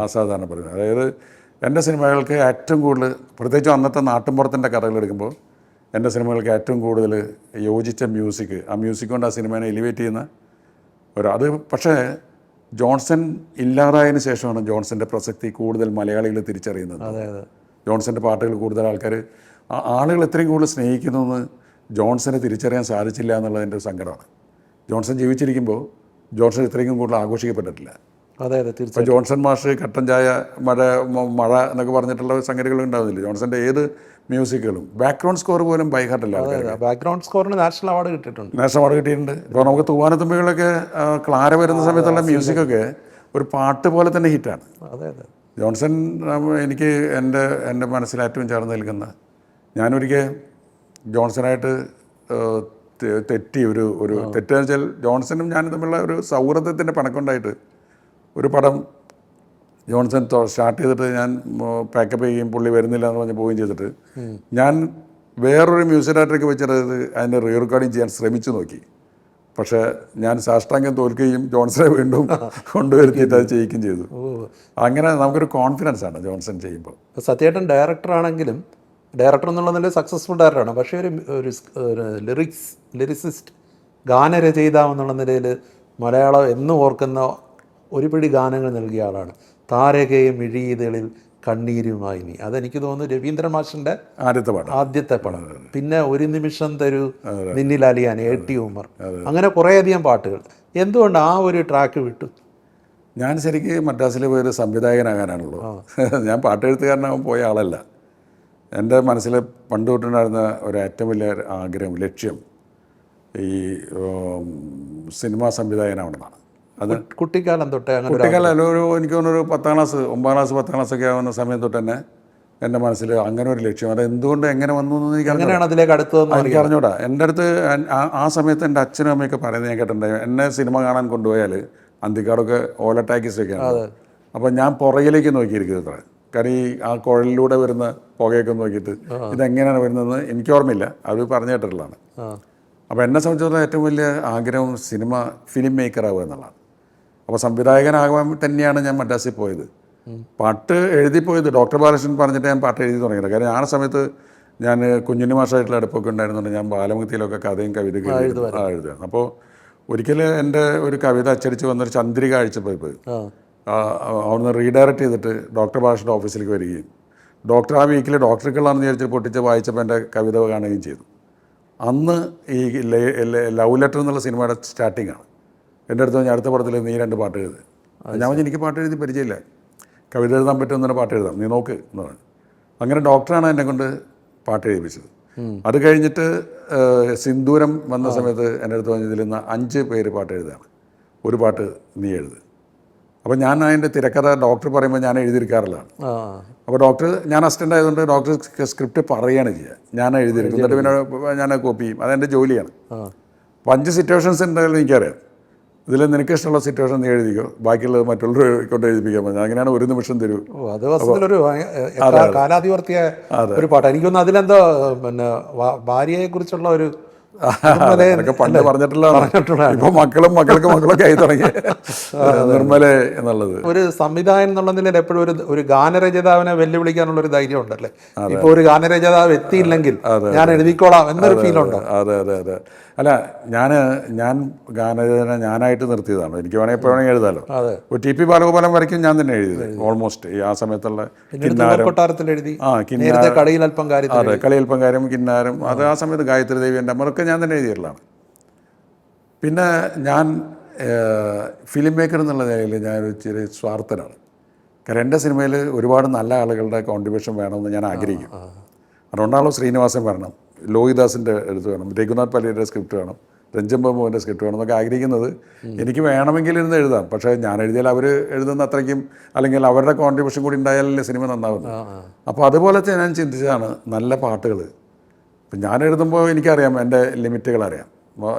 പ്രതിഭ. അതായത് എൻ്റെ സിനിമകൾക്ക് ഏറ്റവും കൂടുതൽ, പ്രത്യേകിച്ചും അന്നത്തെ നാട്ടിൻപുറത്തിൻ്റെ കഥകളെടുക്കുമ്പോൾ എൻ്റെ സിനിമകൾക്ക് ഏറ്റവും കൂടുതൽ യോജിച്ച മ്യൂസിക്, ആ മ്യൂസിക് കൊണ്ട് ആ സിനിമേനെ എലിവേറ്റ് ചെയ്യുന്ന അത്. പക്ഷേ ജോൺസൺ ഇല്ലാതായതിനു ശേഷമാണ് ജോൺസൻ്റെ പ്രസക്തി കൂടുതൽ മലയാളികൾ തിരിച്ചറിയുന്നത്. ജോൺസൻ്റെ പാട്ടുകൾ കൂടുതൽ ആളുകൾ എത്രയും കൂടുതൽ സ്നേഹിക്കുന്നതെന്ന് ജോൺസനെ തിരിച്ചറിയാൻ സാധിച്ചില്ല എന്നുള്ളതിൻ്റെ ഒരു സങ്കടമാണ്. ജോൺസൺ ജീവിച്ചിരിക്കുമ്പോൾ ജോൺസൺ ഇത്രയും കൂടുതൽ ആഘോഷിക്കപ്പെട്ടിട്ടില്ല. ഇപ്പോൾ ജോൺസൺ മാഷ് കട്ടൻ ചായ മഴ എന്നൊക്കെ പറഞ്ഞിട്ടുള്ള സംഗതികൾ ഉണ്ടാവുന്നില്ല. ജോൺസൻ്റെ ഏത് മ്യൂസിക്കുകളും ബാക്ക്ഗ്രൗണ്ട് സ്കോർ പോലും ബൈഹാർട്ടല്ല. ബാക്ക്ഗ്രൗണ്ട് സ്കോറിന് നാഷണൽ അവാർഡ് കിട്ടിയിട്ടുണ്ട്. ഇപ്പോൾ നമുക്ക് തൂവാനത്തുമ്പികളൊക്കെ ക്ലാര വരുന്ന സമയത്തുള്ള മ്യൂസിക്കൊക്കെ ഒരു പാട്ട് പോലെ തന്നെ ഹിറ്റാണ്. ജോൺസൺ എനിക്ക് എൻ്റെ മനസ്സിൽ ഏറ്റവും ചേർന്ന് നിൽക്കുന്ന, ഞാനൊരിക്കൽ ജോൺസണായിട്ട് തെറ്റി ഒരു തെറ്റെന്ന് വെച്ചാൽ ജോൺസണും ഞാനും തമ്മിലുള്ള ഒരു സൗഹൃദത്തിൻ്റെ പണക്കുണ്ടായിട്ട് ഒരു പടം ജോൺസൺ സ്റ്റാർട്ട് ചെയ്തിട്ട് ഞാൻ പാക്കപ്പ് ചെയ്യുകയും പുള്ളി വരുന്നില്ല എന്ന് പറഞ്ഞ് പോവുകയും ചെയ്തിട്ട് ഞാൻ വേറൊരു മ്യൂസിക് ഡയറക്ടർക്ക് വെച്ചിട്ട് അതിൻ്റെ റീ റെക്കോർഡിങ് ചെയ്യാൻ ശ്രമിച്ചു നോക്കി. പക്ഷേ ഞാൻ സാഷ്ടാംഗം തോൽക്കുകയും ജോൺസനെ വീണ്ടും കൊണ്ടുവരുത്തിയിട്ട് അത് ചെയ്യിക്കുകയും ചെയ്തു. അങ്ങനെ നമുക്കൊരു കോൺഫിഡൻസ് ആണ് ജോൺസൺ ചെയ്യുമ്പോൾ. സത്യേട്ടൻ ഡയറക്ടറാണെങ്കിലും ഡയറക്ടർ എന്നുള്ള നിലയിൽ സക്സസ്ഫുൾ ഡയറക്ടറാണ്. പക്ഷേ ഒരു ലിറിസിസ്റ്റ് ഗാനരചയിതാവ് എന്നുള്ള നിലയിൽ മലയാളം എന്നും ഓർക്കുന്ന ഒരു പിടി ഗാനങ്ങൾ നൽകിയ ആളാണ്. താരകയും മിഴിയിതളിൽ കണ്ണീരുമായി നീ, അതെനിക്ക് തോന്നുന്നു രവീന്ദ്രൻ മാഷിൻ്റെ ആദ്യത്തെ പടം. പിന്നെ ഒരു നിമിഷം തരൂ, നിന്നിലലിയാൻ, AT ഉമർ, അങ്ങനെ കുറേയധികം പാട്ടുകൾ. എന്തുകൊണ്ട് ആ ഒരു ട്രാക്ക് വിട്ടു? ഞാൻ ശരിക്കും മദ്രാസിൽ പോയൊരു സംവിധായകനാകാനാണല്ലോ. ഞാൻ പാട്ടെഴുത്തുകാരനാകാൻ പോയ ആളല്ല. എൻ്റെ മനസ്സിൽ പണ്ട് തൊട്ടുണ്ടായിരുന്ന ഒരു ഏറ്റവും വലിയ ആഗ്രഹം, ലക്ഷ്യം ഈ സിനിമാ സംവിധായകനാവണമെന്നാണ്. അത് കുട്ടിക്കാലം തൊട്ടേ? കുട്ടിക്കാലം എനിക്ക് തോന്നുന്നൊരു 10ാം ക്ലാസ് 9ാം ക്ലാസ് 10ാം ക്ലാസ്സൊക്കെ ആവുന്ന സമയം തൊട്ട് തന്നെ എൻ്റെ മനസ്സിൽ അങ്ങനെ ഒരു ലക്ഷ്യം. അത് എന്തുകൊണ്ട് എങ്ങനെ വന്നു എന്ന് എനിക്ക് അറിഞ്ഞൂടാ. എൻ്റെ അടുത്ത് ആ സമയത്ത് എൻ്റെ അച്ഛനും അമ്മയൊക്കെ പറയുന്നത് ഞാൻ കേട്ടിട്ടുണ്ട്. എന്നെ സിനിമ കാണാൻ കൊണ്ടുപോയാൽ അന്തിക്കാടൊക്കെ ഓല ടാക്കീസൊക്കെയാണ്. അപ്പോൾ ഞാൻ പുറകിലേക്ക് നോക്കിയിരിക്കുന്നത് ഇത്ര. കാരണം ഈ ആ കുഴലിലൂടെ വരുന്ന പുകയൊക്കെ നോക്കിയിട്ട് ഇതെങ്ങനെയാണ് വരുന്നതെന്ന് എനിക്ക് ഓർമ്മയില്ല, അത് പറഞ്ഞു കേട്ടിട്ടുള്ളതാണ്. അപ്പോൾ എന്നെ സംബന്ധിച്ചിടത്തോളം ഏറ്റവും വലിയ ആഗ്രഹം ഫിലിം മേക്കർ ആവുക എന്നുള്ളതാണ്. അപ്പോൾ സംവിധായകനാകാൻ തന്നെയാണ് ഞാൻ മദ്രാസിൽ പോയത്. പാട്ട് എഴുതിപ്പോയത് ഡോക്ടർ ബാലകൃഷ്ണൻ പറഞ്ഞിട്ട് ഞാൻ പാട്ട് എഴുതി തുടങ്ങിയത്. കാരണം ആ സമയത്ത് ഞാൻ കുഞ്ഞുണ്ണി മാഷായിട്ടുള്ള അടുപ്പൊക്കെ ഉണ്ടായിരുന്നുണ്ട്. ഞാൻ ബാലമുക്തിയിലൊക്കെ കഥയും കവിതയും എഴുതുക. അപ്പോൾ ഒരിക്കൽ എൻ്റെ ഒരു കവിത അച്ചടിച്ച് വന്നൊരു ചന്ദ്രിക അയച്ചപ്പോൾ അവിടുന്ന് റീഡയറക്റ്റ് ചെയ്തിട്ട് ഡോക്ടർ ബാലകൃഷ്ണൻ്റെ ഓഫീസിലേക്ക് വരികയും ഡോക്ടർ ആ വീക്കിൽ ഡോക്ടർക്കുള്ളതെന്ന് വിചാരിച്ച് പൊട്ടിച്ച് വായിച്ചപ്പോൾ എൻ്റെ കവിത കാണുകയും ചെയ്തു. അന്ന് ഈ ലവ് ലെറ്റർ എന്നുള്ള സിനിമയുടെ സ്റ്റാർട്ടിങ്ങാണ്. എൻ്റെ അടുത്ത് ഞാൻ അടുത്ത പടത്തിൽ നീ 2 പാട്ട് എഴുതി. ഞാൻ പറഞ്ഞു എനിക്ക് പാട്ട് എഴുതി പരിചയമില്ല, കവിത എഴുതാൻ പറ്റുമെന്ന് പാട്ട് എഴുതാം, നീ നോക്ക് എന്ന് പറഞ്ഞു. അങ്ങനെ ഡോക്ടറാണ് എന്നെ കൊണ്ട് പാട്ട് എഴുതിപ്പിച്ചത്. അത് കഴിഞ്ഞിട്ട് സിന്ദൂരം വന്ന സമയത്ത് എൻ്റെ അടുത്ത് പറഞ്ഞതിൽ നിന്ന് 5 പേര് പാട്ട് എഴുതുകയാണ്, ഒരു പാട്ട് നീ എഴുത്. അപ്പോൾ ഞാൻ അതിൻ്റെ തിരക്കഥ ഡോക്ടർ പറയുമ്പോൾ ഞാൻ എഴുതിയിരിക്കാറില്ലാണ്. അപ്പോൾ ഡോക്ടർ, ഞാൻ അസിസ്റ്റൻ്റ് ആയതുകൊണ്ട് ഡോക്ടർ സ്ക്രിപ്റ്റ് പറയുകയാണ് ചെയ്യുക, ഞാൻ എഴുതിയിരിക്കും. എന്നിട്ട് പിന്നെ ഞാൻ കോപ്പി ചെയ്യും, അതെൻ്റെ ജോലിയാണ്. അപ്പോൾ 5 സിറ്റുവേഷൻസ് ഉണ്ടെങ്കിൽ എനിക്കറിയാം. ഇതിൽ നിനക്ക് ഇഷ്ടമുള്ള സിറ്റുവേഷൻ നീ എഴുതിക്കോ, ബാക്കിയുള്ളത് മറ്റുള്ളവർ കൊണ്ട് എഴുതിപ്പിക്കാൻ പറ്റും. അങ്ങനെയാണ് ഒരു നിമിഷം തരൂ. അത് വസ്തുതയിലൊരു കാലാതിവർത്തിയ ഒരു പാട്ട്. എനിക്കൊന്ന് അതിലെന്തോ പിന്നെ ഭാര്യയെ കുറിച്ചുള്ള ഒരു പണ്ട് പറഞ്ഞിട്ടുള്ള ഇപ്പൊ മക്കളൊക്കെ ആയി തുടങ്ങി നിർമ്മല എന്നുള്ളത്. ഒരു സംവിധായകൻ എന്നുള്ള നിലയിൽ എപ്പോഴും ഒരു ഗാനരചയിതാവിനെ വെല്ലുവിളിക്കാനുള്ള ഒരു ധൈര്യം ഉണ്ടല്ലേ. ഇപ്പൊ ഒരു ഗാനരചയിതാവ് എത്തിയില്ലെങ്കിൽ ഞാൻ എഴുതിക്കോളാം എന്നൊരു ഫീലുണ്ടോ? അതെ അതെ അതെ. അല്ല, ഞാൻ ഗാനരചന ഞാനായിട്ട് നിർത്തിയതാണ്. എനിക്ക് വേണമെങ്കിൽ എപ്പോൾ വേണമെങ്കിൽ എഴുതാമല്ലോ. ഒരു TP ബാലഗോപാലൻ വരയ്ക്കും ഞാൻ തന്നെ എഴുതിയത് ഓൾമോസ്റ്റ്. ആ സമയത്തുള്ള കളിയൽപ്പം കാര്യം, കിന്നാരം, അത് ആ സമയത്ത് ഗായത്രി ദേവി, എൻ്റെ അമ്മയൊക്കെ ഞാൻ തന്നെ എഴുതിയിട്ടുള്ളതാണ്. പിന്നെ ഞാൻ ഫിലിം മേക്കർ എന്നുള്ള നിലയിൽ ഞാനൊരു ചെറിയ സ്വാർത്ഥനാണ്. കാരണം എൻ്റെ സിനിമയിൽ ഒരുപാട് നല്ല ആളുകളുടെ കോൺട്രിബ്യൂഷൻ വേണമെന്ന് ഞാൻ ആഗ്രഹിക്കും. അതുകൊണ്ടാണല്ലോ ശ്രീനിവാസൻ വരണം, ലോഹിദാസിൻ്റെ എഴുത്ത് വേണം, രഘുനാഥ് പല്ലിയുടെ സ്ക്രിപ്റ്റ് വേണം, രഞ്ജൻ ബാബുവിൻ്റെ സ്ക്രിപ്റ്റ് വേണം എന്നൊക്കെ ആഗ്രഹിക്കുന്നത്. എനിക്ക് വേണമെങ്കിൽ ഇരുന്ന് എഴുതാം, പക്ഷേ ഞാൻ എഴുതിയാൽ അവർ എഴുതുന്ന അത്രയ്ക്കും അല്ലെങ്കിൽ അവരുടെ കോൺട്രിബ്യൂഷൻ കൂടി ഉണ്ടായാലല്ലേ സിനിമ നന്നാവുന്നത്. അപ്പോൾ അതുപോലത്തെ ഞാൻ ചിന്തിച്ചതാണ് നല്ല പാട്ടുകൾ. ഇപ്പം ഞാൻ എഴുതുമ്പോൾ എനിക്കറിയാം എൻ്റെ ലിമിറ്റുകൾ അറിയാം.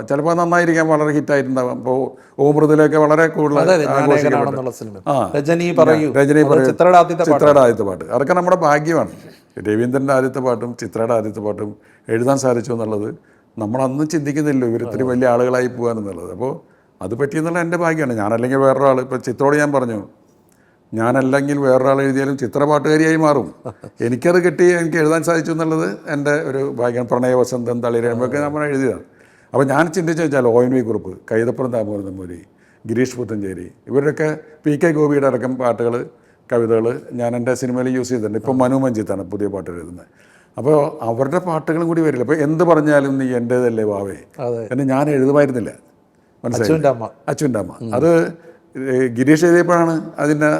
ചിലപ്പോൾ നന്നായിരിക്കാം, വളരെ ഹിറ്റായിട്ടുണ്ടാകും. ഇപ്പോൾ ഓമൃതിലൊക്കെ വളരെ കൂടുതൽ രജനി പറയൂ, ചിത്രയുടെ ആദ്യത്തെ പാട്ട്, അതൊക്കെ നമ്മുടെ ഭാഗ്യമാണ്. രവീന്ദ്രൻ്റെ ആദ്യത്തെ പാട്ടും ചിത്രയുടെ ആദ്യത്തെ പാട്ടും എഴുതാൻ സാധിച്ചു എന്നുള്ളത് നമ്മളന്ന് ചിന്തിക്കുന്നില്ല, ഇവർ ഇത്തിരി വലിയ ആളുകളായി പോകാനെന്നുള്ളത്. അപ്പോൾ അത് പറ്റിയെന്നുള്ള എൻ്റെ ഭാഗ്യമാണ്. ഞാനല്ലെങ്കിൽ വേറൊരാൾ, ഇപ്പോൾ ചിത്രയോട് ഞാൻ പറഞ്ഞു, ഞാനല്ലെങ്കിൽ വേറൊരാൾ എഴുതിയാലും ചിത്ര പാട്ടുകാരിയായി മാറും. എനിക്കത് കിട്ടി, എനിക്ക് എഴുതാൻ സാധിച്ചു എന്നുള്ളത് എൻ്റെ ഒരു ഭാഗ്യം. പ്രണയവസന്തം, തളിരമ്പൊക്കെ നമ്മൾ എഴുതിയതാണ്. അപ്പോൾ ഞാൻ ചിന്തിച്ചു വെച്ചാൽ ONV കുറുപ്പ്, കൈതപ്പുറം ദാമോദരൻ നമ്പൂതിരി, ഗിരീഷ് പുത്തഞ്ചേരി, ഇവരുടെയൊക്കെ PK ഗോപിയുടെ അടക്കം പാട്ടുകൾ, കവിതകൾ ഞാൻ എൻ്റെ സിനിമയിൽ യൂസ് ചെയ്തിട്ടുണ്ട്. ഇപ്പം മനു മഞ്ജിത്താണ് പുതിയ പാട്ടുകൾ എഴുതുന്നത്. അപ്പോൾ അവരുടെ പാട്ടുകളും കൂടി വരില്ല. അപ്പോൾ എന്ത് പറഞ്ഞാലും നീ എൻ്റേതല്ലേ വാവേ എന്ന് ഞാൻ എഴുതുമായിരുന്നില്ല, മനസ്സിലായി. അച്ഛൻ്റെ അമ്മ അത് ഗിരീഷ് എഴുതിയപ്പോഴാണ് അതിൻ്റെ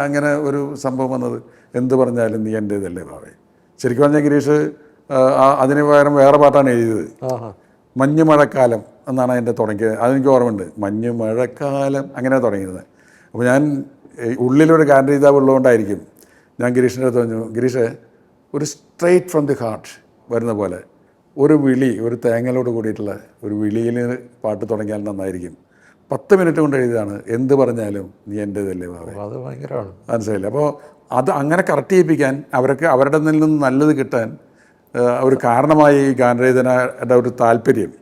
അങ്ങനെ ഒരു സംഭവം വന്നത്. എന്ത് പറഞ്ഞാലും നീ എൻ്റേതല്ലേ വാവേ. ശരിക്കും പറഞ്ഞാൽ ഗിരീഷ് അതിന് പകരം വേറെ പാട്ടാണ് എഴുതിയത്. മഞ്ഞ് മഴക്കാലം എന്നാണ് അതിൻ്റെ തുടങ്ങിയത്. അതെനിക്ക് ഓർമ്മയുണ്ട്, മഞ്ഞ് മഴക്കാലം അങ്ങനെ തുടങ്ങിയത്. അപ്പോൾ ഞാൻ ഉള്ളിലൊരു ഗാനരചയിതാവ് ഉള്ളതുകൊണ്ടായിരിക്കും ഞാൻ ഗിരീഷിൻ്റെ അടുത്ത് പറഞ്ഞു, ഗിരീഷ് ഒരു സ്ട്രെയിറ്റ് ഫ്രം ദി ഹാർട്ട് വരുന്ന പോലെ ഒരു വിളി, ഒരു തേങ്ങലോട് കൂടിയിട്ടുള്ള ഒരു വിളിയിൽ പാട്ട് തുടങ്ങിയാൽ നന്നായിരിക്കും. 10 മിനിറ്റ് കൊണ്ട് എഴുതിയതാണ് എന്ത് പറഞ്ഞാലും നീ എൻ്റേതല്ലേ ഭാവേ. അത് ഭയങ്കരമാണ്. മനസ്സിലായില്ല. അപ്പോൾ അത് അങ്ങനെ കറക്റ്റ് ചെയ്യിപ്പിക്കാൻ അവരുടെ നിന്ന് നല്ലത് കിട്ടാൻ ഒരു കാരണമായി ഈ ഗാനരചനയുടെ ഒരു താല്പര്യം.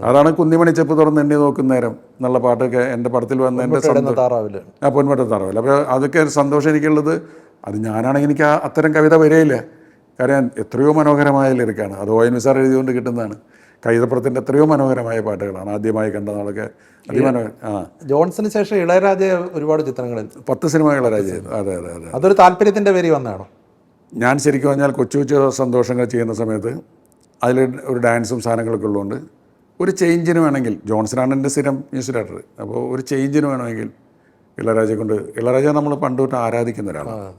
അതാണ് കുന്നിമണി ചെപ്പ് തുറന്ന് എണ്ണി നോക്കുന്ന നേരം എന്നുള്ള പാട്ടൊക്കെ എൻ്റെ പടത്തിൽ വന്ന എൻ്റെ താറാവില്ല പൊന്മട്ട താറാവില്ല. അപ്പോൾ അതൊക്കെ സന്തോഷം എനിക്കുള്ളത്. അത് ഞാനാണെങ്കിൽ എനിക്ക് അത്തരം കവിത വരികയില്ല. കാരണം എത്രയോ മനോഹരമായ ലിറിക്കാണ്. അത് ONV സാർ എഴുതിക്കൊണ്ട് കിട്ടുന്നതാണ്. കൈതപ്പുറത്തിൻ്റെ എത്രയോ മനോഹരമായ പാട്ടുകളാണ്. ആദ്യമായി കണ്ട നാളൊക്കെ ജോൺസന് ശേഷം ഇളയരാജ ഒരുപാട് ചിത്രങ്ങളിൽ 10 സിനിമകൾ ഇളയരാജ ചെയ്തു. അതെ അതെ അതെ. അതൊരു താല്പര്യത്തിൻ്റെ പേര് വന്നതാണോ? ഞാൻ ശരിക്കും പറഞ്ഞാൽ കൊച്ചു കൊച്ചു സന്തോഷങ്ങൾ ചെയ്യുന്ന സമയത്ത് അതിൽ ഒരു ഡാൻസും സാധനങ്ങളൊക്കെ ഉള്ളതുകൊണ്ട് ഒരു ചേഞ്ചിന് വേണമെങ്കിൽ, ജോൺസനാണ് എൻ്റെ സ്ഥിരം മ്യൂസിക് ഡയറക്ടർ, അപ്പോൾ ഒരു ചേഞ്ചിന് വേണമെങ്കിൽ ഇളയരാജയെ കൊണ്ട്, ഇളയരാജ നമ്മൾ പണ്ട് തൊട്ട് ആരാധിക്കുന്ന ഒരാളാണ്.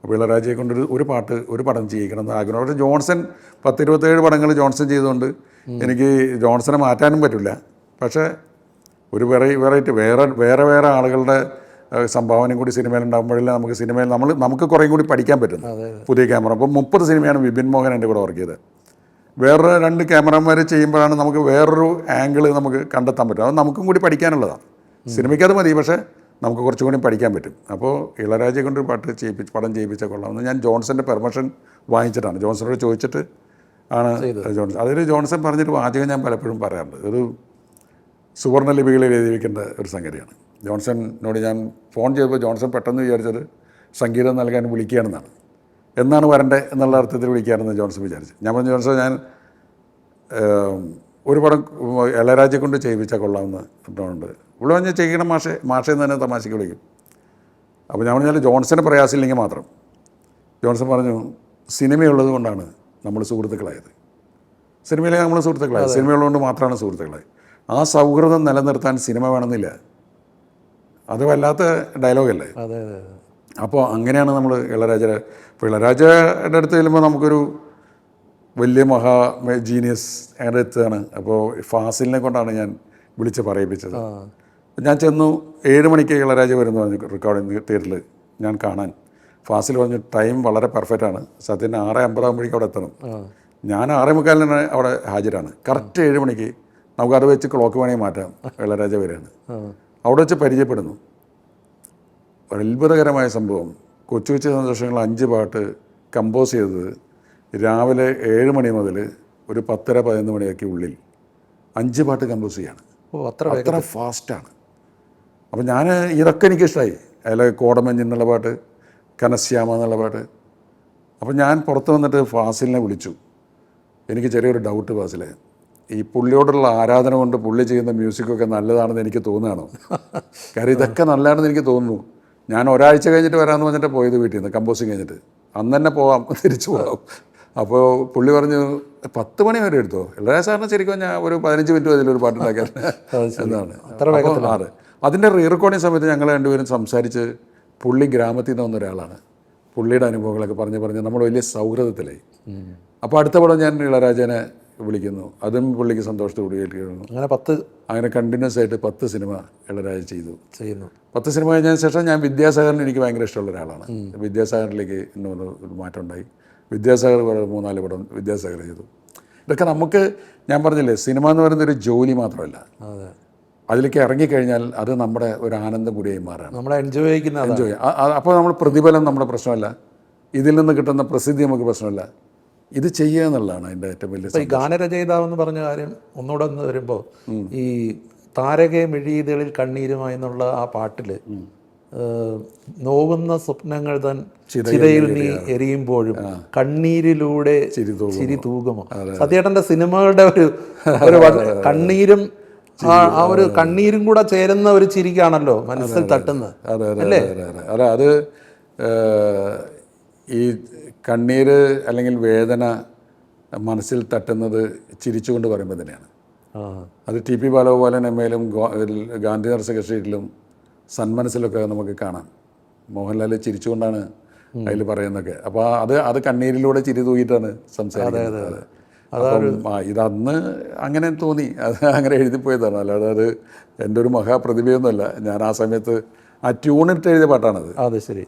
അപ്പോൾ ഇളയരാജയെ കൊണ്ട് ഒരു പടം ചെയ്യിക്കണം എന്ന് ആഗ്രഹം. പക്ഷേ ജോൺസൺ 10-27 പടങ്ങൾ ജോൺസൺ ചെയ്തുകൊണ്ട് എനിക്ക് ജോൺസനെ മാറ്റാനും പറ്റില്ല. പക്ഷേ ഒരു വെറൈറ്റി വേറെ ആളുകളുടെ സംഭാവനയും കൂടി സിനിമയിൽ ഉണ്ടാകുമ്പോഴല്ലേ നമുക്ക് സിനിമയിൽ നമുക്ക് കുറേ കൂടി പഠിക്കാൻ പറ്റും. പുതിയ ക്യാമറ ഇപ്പോൾ 30 സിനിമയാണ് വിപിൻ മോഹൻ എൻ്റെ കൂടെ വർക്ക് ചെയ്തത്. വേറെ 2 ക്യാമറമാർ ചെയ്യുമ്പോഴാണ് നമുക്ക് വേറൊരു ആംഗിൾ നമുക്ക് കണ്ടെത്താൻ പറ്റും. അത് നമുക്കും കൂടി പഠിക്കാനുള്ളതാണ്. സിനിമയ്ക്ക് അത് മതി, പക്ഷേ നമുക്ക് കുറച്ചും കൂടി പഠിക്കാൻ പറ്റും. അപ്പോൾ ഇളയരാജയെ കൊണ്ട് പടം ചെയ്യിപ്പിച്ചാൽ കൊള്ളാമെന്ന് ഞാൻ ജോൺസൻ്റെ പെർമിഷൻ വാങ്ങിച്ചിട്ടാണ്, ജോൺസനോട് ചോദിച്ചിട്ട് ആണ് ജോൺസൺ. അതിൽ ജോൺസൺ പറഞ്ഞിട്ട് വാചകം ഞാൻ പലപ്പോഴും പറയാറുണ്ട്. ഒരു സുവർണ്ണ ലിപികളിൽ എഴുതി വയ്ക്കേണ്ട ഒരു സംഗതിയാണ്. ജോൺസണിനോട് ഞാൻ ഫോൺ ചെയ്തപ്പോൾ ജോൺസൺ പെട്ടെന്ന് വിചാരിച്ചത് സംഗീതം നൽകാൻ വിളിക്കുകയാണെന്നാണ്. എന്നാണ് വരണ്ടേ എന്നുള്ള അർത്ഥത്തിൽ വിളിക്കുകയാണെന്ന് ജോൺസൺ വിചാരിച്ചു. ഞാൻ പറഞ്ഞു, ജോൺസൺ ഞാൻ ഒരു പടം ഇളയരാജയെ കൊണ്ട് ചെയ്യിപ്പിച്ചാൽ കൊള്ളാമെന്ന് പറഞ്ഞുകൊണ്ട് ഇവിടെ പറഞ്ഞാൽ ചെയ്യണം മാഷെന്ന് തന്നെ തമാശയ്ക്ക് വിളിക്കും. അപ്പോൾ ഞാൻ പറഞ്ഞാൽ ജോൺസന് പ്രയാസമില്ലെങ്കിൽ മാത്രം. ജോൺസൺ പറഞ്ഞു, സിനിമയുള്ളത് കൊണ്ടാണ് നമ്മൾ സുഹൃത്തുക്കളായത്. സിനിമയിലെ നമ്മൾ സുഹൃത്തുക്കളായത്, സിനിമയുള്ളതുകൊണ്ട് മാത്രമാണ് സുഹൃത്തുക്കളായത്. ആ സൗഹൃദം നിലനിർത്താൻ സിനിമ വേണമെന്നില്ല. അത് വല്ലാത്ത ഡയലോഗല്ലേ. അപ്പോൾ അങ്ങനെയാണ് നമ്മൾ ഇളയരാജയുടെ അടുത്ത് ചെല്ലുമ്പോൾ നമുക്കൊരു വലിയ ജീനിയസ് എൻ്റെ അടുത്താണ്. അപ്പോൾ ഫാസിലിനെ കൊണ്ടാണ് ഞാൻ വിളിച്ച് പറയിപ്പിച്ചത്. ഞാൻ ചെന്നു, 7 മണിക്ക് ഇളയരാജ വരുന്നു പറഞ്ഞു റെക്കോർഡിങ് തിയേറ്ററിൽ ഞാൻ കാണാൻ. ഫാസിൽ പറഞ്ഞു ടൈം വളരെ പെർഫെക്റ്റാണ്, സത്യത്തിന് 6:50 ആകുമ്പോഴേക്കും അവിടെ എത്തണം. ഞാൻ 6:45 അവിടെ ഹാജരാണ്. കറക്റ്റ് 7 മണിക്ക് നമുക്കത് വെച്ച് ക്ലോക്ക് വേണമെങ്കിൽ മാറ്റാം. ഇളയരാജ വരികയാണ്. അവിടെ വെച്ച് പരിചയപ്പെടുന്നു. ഒരു അത്ഭുതകരമായ സംഭവം. കൊച്ചു കൊച്ചു സന്തോഷങ്ങൾ 5 പാട്ട് കമ്പോസ് ചെയ്തത് രാവിലെ 7 മണി മുതൽ ഒരു 10:30-11 മണിയൊക്കെ ഉള്ളിൽ 5 പാട്ട് കമ്പോസ് ചെയ്യാണ്. അത്ര ഫാസ്റ്റാണ്. അപ്പോൾ ഞാൻ ഇതൊക്കെ എനിക്കിഷ്ടമായി. അതിൽ കോടമഞ്ഞ് എന്നുള്ള പാട്ട്, കനശ്യാമ എന്നുള്ള പാട്ട്. അപ്പോൾ ഞാൻ പുറത്ത് വന്നിട്ട് ഫാസിലിനെ വിളിച്ചു. എനിക്ക് ചെറിയൊരു ഡൗട്ട് ഫാസിലെ, ഈ പുള്ളിയോടുള്ള ആരാധന കൊണ്ട് പുള്ളി ചെയ്യുന്ന മ്യൂസിക്കൊക്കെ നല്ലതാണെന്ന് എനിക്ക് തോന്നുകയാണോ? കാര്യം ഇതൊക്കെ നല്ലതാണെന്ന് എനിക്ക് തോന്നുന്നു. ഞാൻ ഒരാഴ്ച കഴിഞ്ഞിട്ട് വരാമെന്ന് പറഞ്ഞിട്ട് പോയത് വീട്ടിൽ നിന്ന് കമ്പോസിങ് കഴിഞ്ഞിട്ട്. അന്ന് തന്നെ പോവാം, തിരിച്ചു പോകാം. അപ്പോൾ പുള്ളി പറഞ്ഞു 10 മണി വരെ എടുത്തോ. ഇളയരാജ സാറിന് ശരിക്കും ഞാൻ ഒരു 15 മിനിറ്റ് അതിലൊരു പാട്ടുണ്ടാക്കാൻ എന്നാണ്. അപ്പോൾ അതിൻ്റെ റീ റെക്കോർഡിങ് സമയത്ത് ഞങ്ങൾ രണ്ടുപേരും സംസാരിച്ച്, പുള്ളി ഗ്രാമത്തിൽ നിന്ന് വന്ന ഒരാളാണ്. പുള്ളിയുടെ അനുഭവങ്ങളൊക്കെ പറഞ്ഞ് നമ്മൾ വലിയ സൗഹൃദത്തിലായി. അപ്പോൾ അടുത്ത പടം ഞാൻ ഇളയരാജനെ വിളിക്കുന്നു. അതും പുള്ളിക്ക് സന്തോഷത്തോടെ കേൾക്കുന്നു. അങ്ങനെ കണ്ടിന്യൂസ് ആയിട്ട് 10 സിനിമ ഇളയരാജ ചെയ്യുന്നു. 10 സിനിമ കഴിഞ്ഞതിന് ശേഷം ഞാൻ വിദ്യാസാഗറിന് എനിക്ക് ഭയങ്കര ഇഷ്ടമുള്ള ഒരാളാണ്. വിദ്യാസാഗറിലേക്ക് എന്നൊരു മാറ്റം ഉണ്ടായി. വിദ്യാസാഗർ 3-4 പടം വിദ്യാസാഗർ ചെയ്തു. ഇതൊക്കെ നമുക്ക്, ഞാൻ പറഞ്ഞില്ലേ, സിനിമ എന്ന് പറയുന്നൊരു ജോലി മാത്രമല്ല, അതിലേക്ക് ഇറങ്ങിക്കഴിഞ്ഞാൽ അത് നമ്മുടെ ഒരു ആനന്ദം കൂടിയായി മാറാണ്. നമ്മളെ എൻജോയ്. അപ്പോൾ നമ്മൾ പ്രതിഫലം നമ്മുടെ പ്രശ്നമല്ല, ഇതിൽ നിന്ന് കിട്ടുന്ന പ്രസിദ്ധി നമുക്ക് പ്രശ്നമല്ല, ഇത് ചെയ്യുക എന്നുള്ളതാണ് അതിൻ്റെ ഏറ്റവും വലിയ. ഈ ഗാനരചയിതാവെന്ന് പറഞ്ഞ കാര്യം ഒന്നുകൂടെ ഒന്ന് വരുമ്പോൾ, ഈ താരകെ മിഴിയിതളിൽ കണ്ണീരുമായി എന്നുള്ള ആ പാട്ടിൽ നോവുന്ന സ്വപ്നങ്ങൾ തൻ ചിതയിൽ നീ എരിയുമ്പോഴും കണ്ണീരിലൂടെ ചിരി തൂകുമോ. സത്യേട്ടൻ്റെ സിനിമകളുടെ ഒരു കണ്ണീരും ആ ഒരു കണ്ണീരും കൂടെ ചേരുന്ന ഒരു ചിരിക്കാണല്ലോ മനസ്സിൽ തട്ടുന്നത്. അല്ലേ? അതെ, അത് ഈ കണ്ണീര് അല്ലെങ്കിൽ വേദന മനസ്സിൽ തട്ടുന്നത് ചിരിച്ചുകൊണ്ട് പറയുമ്പോൾ തന്നെയാണ്. അത് TP ബാലഗോപാലൻ എമ്മയിലും ഗാന്ധി നർസക സ്ട്രീറ്റിലും സന്മനസ്സിലൊക്കെ നമുക്ക് കാണാം. മോഹൻലാൽ ചിരിച്ചുകൊണ്ടാണ് അതിൽ പറയുന്നതൊക്കെ. അപ്പോൾ അത് കണ്ണീരിലൂടെ ചിരി തൂക്കിയിട്ടാണ് സംസാരിക്കുന്നത്. ഇതന്ന് അങ്ങനെ തോന്നി, അത് അങ്ങനെ എഴുതിപ്പോയതാണ്. അല്ലാതെ അത് എൻ്റെ ഒരു മഹാപ്രതിഭയൊന്നുമല്ല. ഞാൻ ആ സമയത്ത് ആ ട്യൂണിട്ട് എഴുതിയ പാട്ടാണത്. അതെ, ശരി.